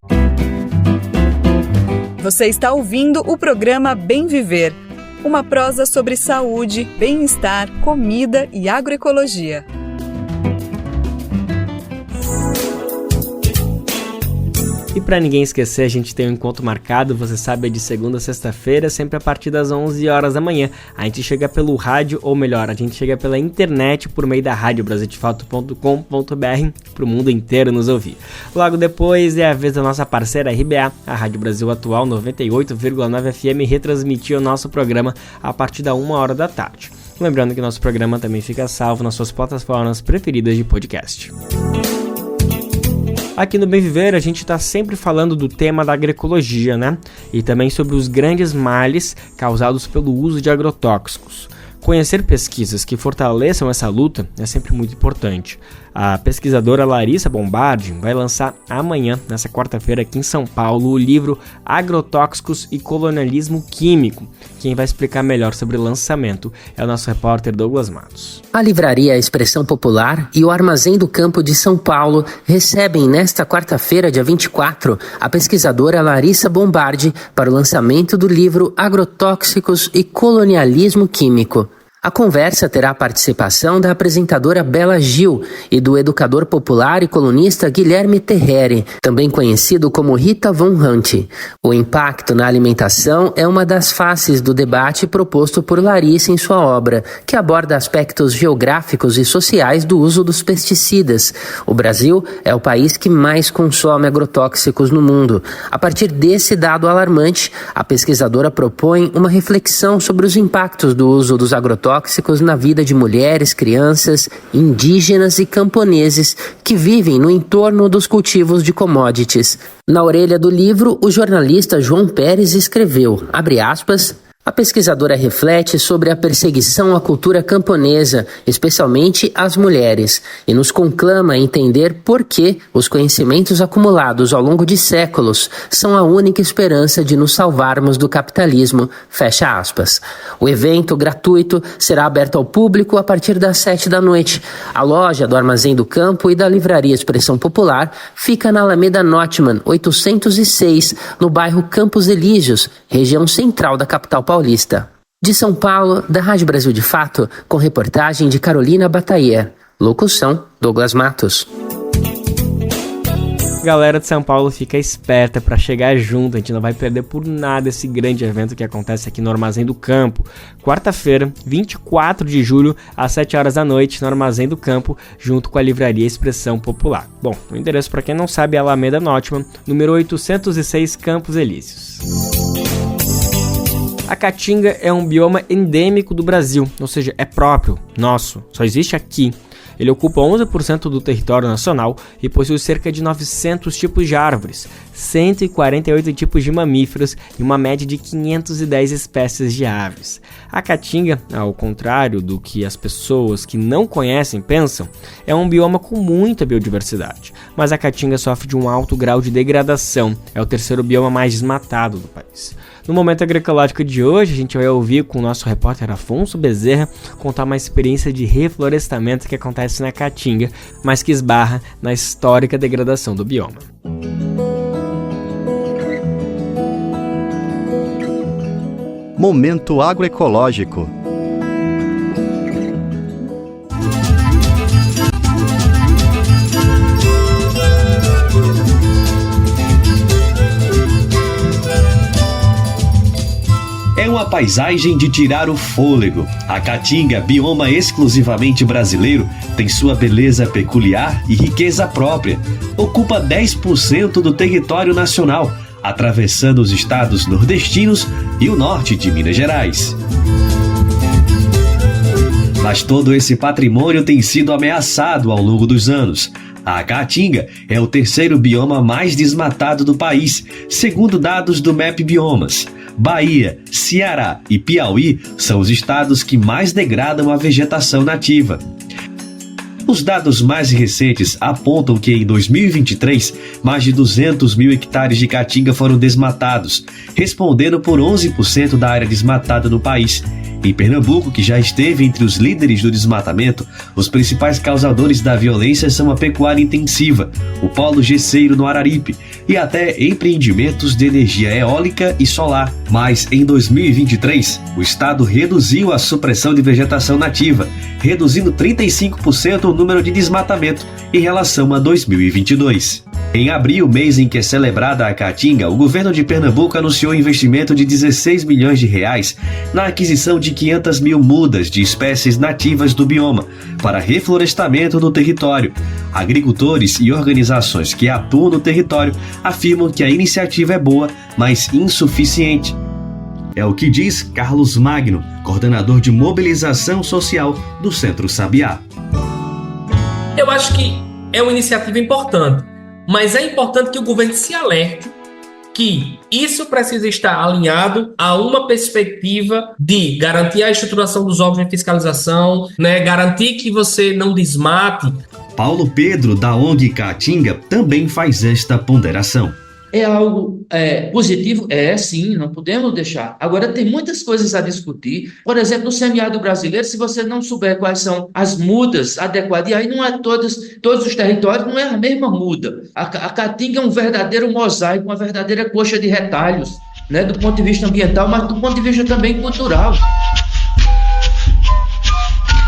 Você está ouvindo o programa Bem Viver, uma prosa sobre saúde, bem-estar, comida e agroecologia. E para ninguém esquecer, a gente tem um encontro marcado, você sabe, é de segunda a sexta-feira, sempre a partir das 11 horas da manhã. A gente chega pelo rádio, ou melhor, a gente chega pela internet por meio da radiobrasildefato.com.br para o mundo inteiro nos ouvir. Logo depois é a vez da nossa parceira RBA, a Rádio Brasil Atual 98,9 FM, retransmitir o nosso programa a partir da 1h da tarde. Lembrando que nosso programa também fica salvo nas suas plataformas preferidas de podcast. Aqui no Bem Viver a gente está sempre falando do tema da agroecologia, né? E também sobre os grandes males causados pelo uso de agrotóxicos. Conhecer pesquisas que fortaleçam essa luta é sempre muito importante. A pesquisadora Larissa Bombardi vai lançar amanhã, nessa quarta-feira, aqui em São Paulo, o livro Agrotóxicos e Colonialismo Químico. Quem vai explicar melhor sobre o lançamento é o nosso repórter Douglas Matos. A livraria Expressão Popular e o Armazém do Campo de São Paulo recebem nesta quarta-feira, dia 24, a pesquisadora Larissa Bombardi para o lançamento do livro Agrotóxicos e Colonialismo Químico. A conversa terá a participação da apresentadora Bela Gil e do educador popular e colunista Guilherme Terreri, também conhecido como Rita Von Hunt. O impacto na alimentação é uma das faces do debate proposto por Larissa em sua obra, que aborda aspectos geográficos e sociais do uso dos pesticidas. O Brasil é o país que mais consome agrotóxicos no mundo. A partir desse dado alarmante, a pesquisadora propõe uma reflexão sobre os impactos do uso dos agrotóxicos na vida de mulheres, crianças, indígenas e camponeses que vivem no entorno dos cultivos de commodities. Na orelha do livro, o jornalista João Pérez escreveu, abre aspas, a pesquisadora reflete sobre a perseguição à cultura camponesa, especialmente às mulheres, e nos conclama a entender por que os conhecimentos acumulados ao longo de séculos são a única esperança de nos salvarmos do capitalismo. Fecha aspas. O evento gratuito será aberto ao público a partir das 7 da noite. A loja do Armazém do Campo e da Livraria Expressão Popular fica na Alameda Notman, 806, no bairro Campos Elíseos, região central da capital paulista. De São Paulo, da Rádio Brasil de Fato, com reportagem de Carolina Bataillé. Locução, Douglas Matos. Galera de São Paulo, fica esperta para chegar junto, a gente não vai perder por nada esse grande evento que acontece aqui no Armazém do Campo. Quarta-feira, 24 de julho, às 7 horas da noite, no Armazém do Campo, junto com a Livraria Expressão Popular. Bom, o endereço para quem não sabe é Alameda Notman, número 806, Campos Elíseos. A caatinga é um bioma endêmico do Brasil, ou seja, é próprio, nosso, só existe aqui. Ele ocupa 11% do território nacional e possui cerca de 900 tipos de árvores, 148 tipos de mamíferos e uma média de 510 espécies de aves. A Caatinga, ao contrário do que as pessoas que não conhecem pensam, é um bioma com muita biodiversidade, mas a Caatinga sofre de um alto grau de degradação, é o terceiro bioma mais desmatado do país. No Momento Agroecológico de hoje, a gente vai ouvir com o nosso repórter Afonso Bezerra contar uma experiência de reflorestamento que acontece na Caatinga, mas que esbarra na histórica degradação do bioma. Momento Agroecológico. É uma paisagem de tirar o fôlego. A Caatinga, bioma exclusivamente brasileiro, tem sua beleza peculiar e riqueza própria. Ocupa 10% do território nacional, atravessando os estados nordestinos e o norte de Minas Gerais. Mas todo esse patrimônio tem sido ameaçado ao longo dos anos. A Caatinga é o terceiro bioma mais desmatado do país, segundo dados do MAP Biomas. Bahia, Ceará e Piauí são os estados que mais degradam a vegetação nativa. Os dados mais recentes apontam que em 2023, mais de 200 mil hectares de caatinga foram desmatados, respondendo por 11% da área desmatada no país. Em Pernambuco, que já esteve entre os líderes do desmatamento, os principais causadores da violência são a pecuária intensiva, o polo gesseiro no Araripe e até empreendimentos de energia eólica e solar. Mas em 2023, o estado reduziu a supressão de vegetação nativa, reduzindo 35% o número de desmatamento em relação a 2022. Em abril, mês em que é celebrada a Caatinga, o governo de Pernambuco anunciou um investimento de 16 milhões de reais na aquisição de 500 mil mudas de espécies nativas do bioma para reflorestamento do território. Agricultores e organizações que atuam no território afirmam que a iniciativa é boa, mas insuficiente. É o que diz Carlos Magno, coordenador de mobilização social do Centro Sabiá. Eu acho que é uma iniciativa importante, mas é importante que o governo se alerte que isso precisa estar alinhado a uma perspectiva de garantir a estruturação dos órgãos de fiscalização, garantir que você não desmate. Paulo Pedro, da ONG Caatinga, também faz esta ponderação. É algo positivo? Sim, não podemos deixar. Agora, tem muitas coisas a discutir. Por exemplo, no semiárido brasileiro, se você não souber quais são as mudas adequadas, e aí não é todos os territórios, não é a mesma muda. A Caatinga é um verdadeiro mosaico, uma verdadeira coxa de retalhos, do ponto de vista ambiental, mas do ponto de vista também cultural.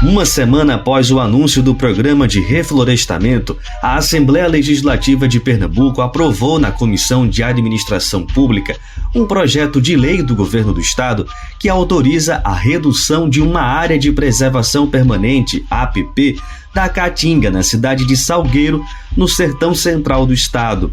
Uma semana após o anúncio do programa de reflorestamento, a Assembleia Legislativa de Pernambuco aprovou na Comissão de Administração Pública um projeto de lei do governo do estado que autoriza a redução de uma área de preservação permanente, APP, da Caatinga, na cidade de Salgueiro, no sertão central do estado.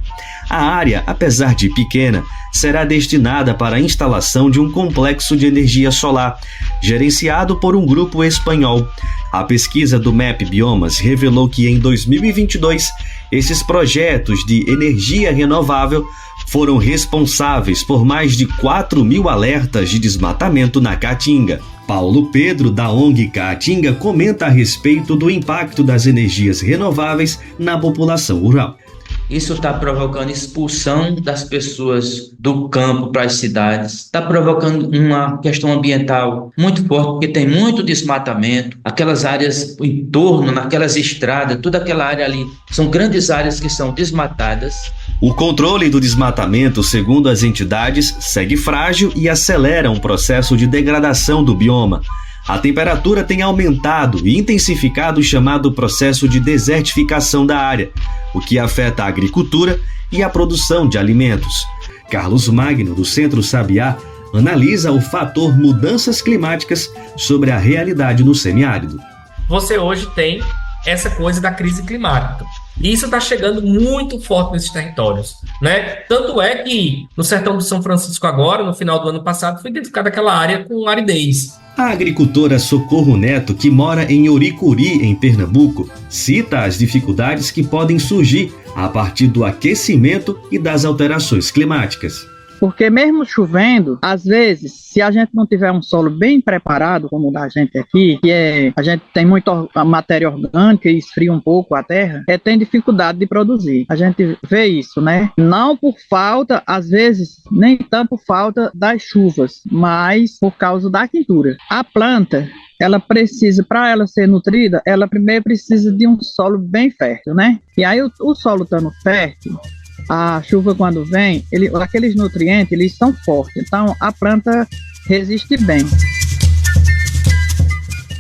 A área, apesar de pequena, será destinada para a instalação de um complexo de energia solar, gerenciado por um grupo espanhol. A pesquisa do MAP Biomas revelou que em 2022, esses projetos de energia renovável foram responsáveis por mais de 4 mil alertas de desmatamento na Caatinga. Paulo Pedro, da ONG Caatinga, comenta a respeito do impacto das energias renováveis na população rural. Isso está provocando expulsão das pessoas do campo para as cidades, está provocando uma questão ambiental muito forte, porque tem muito desmatamento, aquelas áreas em torno, naquelas estradas, toda aquela área ali, são grandes áreas que são desmatadas. O controle do desmatamento, segundo as entidades, segue frágil e acelera um processo de degradação do bioma. A temperatura tem aumentado e intensificado o chamado processo de desertificação da área, o que afeta a agricultura e a produção de alimentos. Carlos Magno, do Centro Sabiá, analisa o fator mudanças climáticas sobre a realidade no semiárido. Você hoje tem essa coisa da crise climática. E isso está chegando muito forte nesses territórios, Tanto é que no sertão do São Francisco agora, no final do ano passado, foi identificada aquela área com aridez. A agricultora Socorro Neto, que mora em Oricuri, em Pernambuco, cita as dificuldades que podem surgir a partir do aquecimento e das alterações climáticas. Porque mesmo chovendo, às vezes, se a gente não tiver um solo bem preparado, como o da gente aqui, a gente tem muita matéria orgânica e esfria um pouco a terra, tem dificuldade de produzir. A gente vê isso, né? Não por falta, às vezes, nem tanto por falta das chuvas, mas por causa da quintura. A planta, ela precisa, para ela ser nutrida, ela primeiro precisa de um solo bem fértil, né? E aí o solo estando fértil, a chuva quando vem, aqueles nutrientes, eles são fortes, então a planta resiste bem.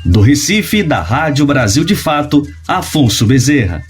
Do Recife, da Rádio Brasil de Fato, Afonso Bezerra.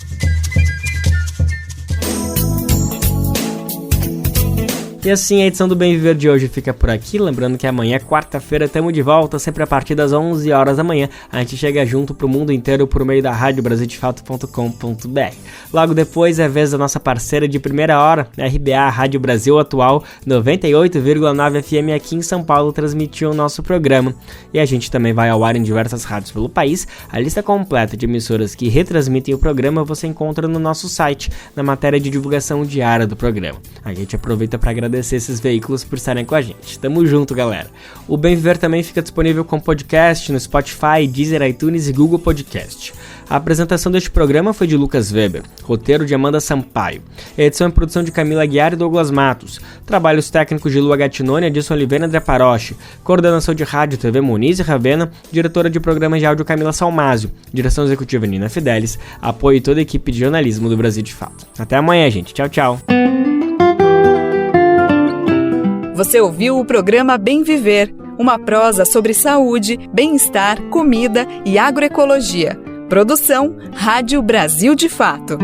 E assim a edição do Bem Viver de hoje fica por aqui, lembrando que amanhã, quarta-feira, estamos de volta, sempre a partir das 11 horas da manhã. A gente chega junto pro mundo inteiro por meio da radiobrasildefato.com.br. Logo depois é vez da nossa parceira de primeira hora, a RBA, Rádio Brasil Atual, 98,9 FM aqui em São Paulo, transmitiu o nosso programa. E a gente também vai ao ar em diversas rádios pelo país. A lista completa de emissoras que retransmitem o programa você encontra no nosso site, na matéria de divulgação diária do programa. A gente aproveita para agradecer esses veículos por estarem com a gente. Tamo junto, galera. O Bem Viver também fica disponível com podcast no Spotify, Deezer, iTunes e Google Podcast. A apresentação deste programa foi de Lucas Weber, roteiro de Amanda Sampaio, edição e produção de Camila Aguiar e Douglas Matos, trabalhos técnicos de Lua Gattinone, Adilson Oliveira e André Paroche, coordenação de rádio e TV Moniz e Ravena, diretora de programas de áudio Camila Salmásio, direção executiva Nina Fidelis, apoio e toda a equipe de jornalismo do Brasil de Fato. Até amanhã, gente. Tchau, tchau. Você ouviu o programa Bem Viver, uma prosa sobre saúde, bem-estar, comida e agroecologia. Produção Rádio Brasil de Fato.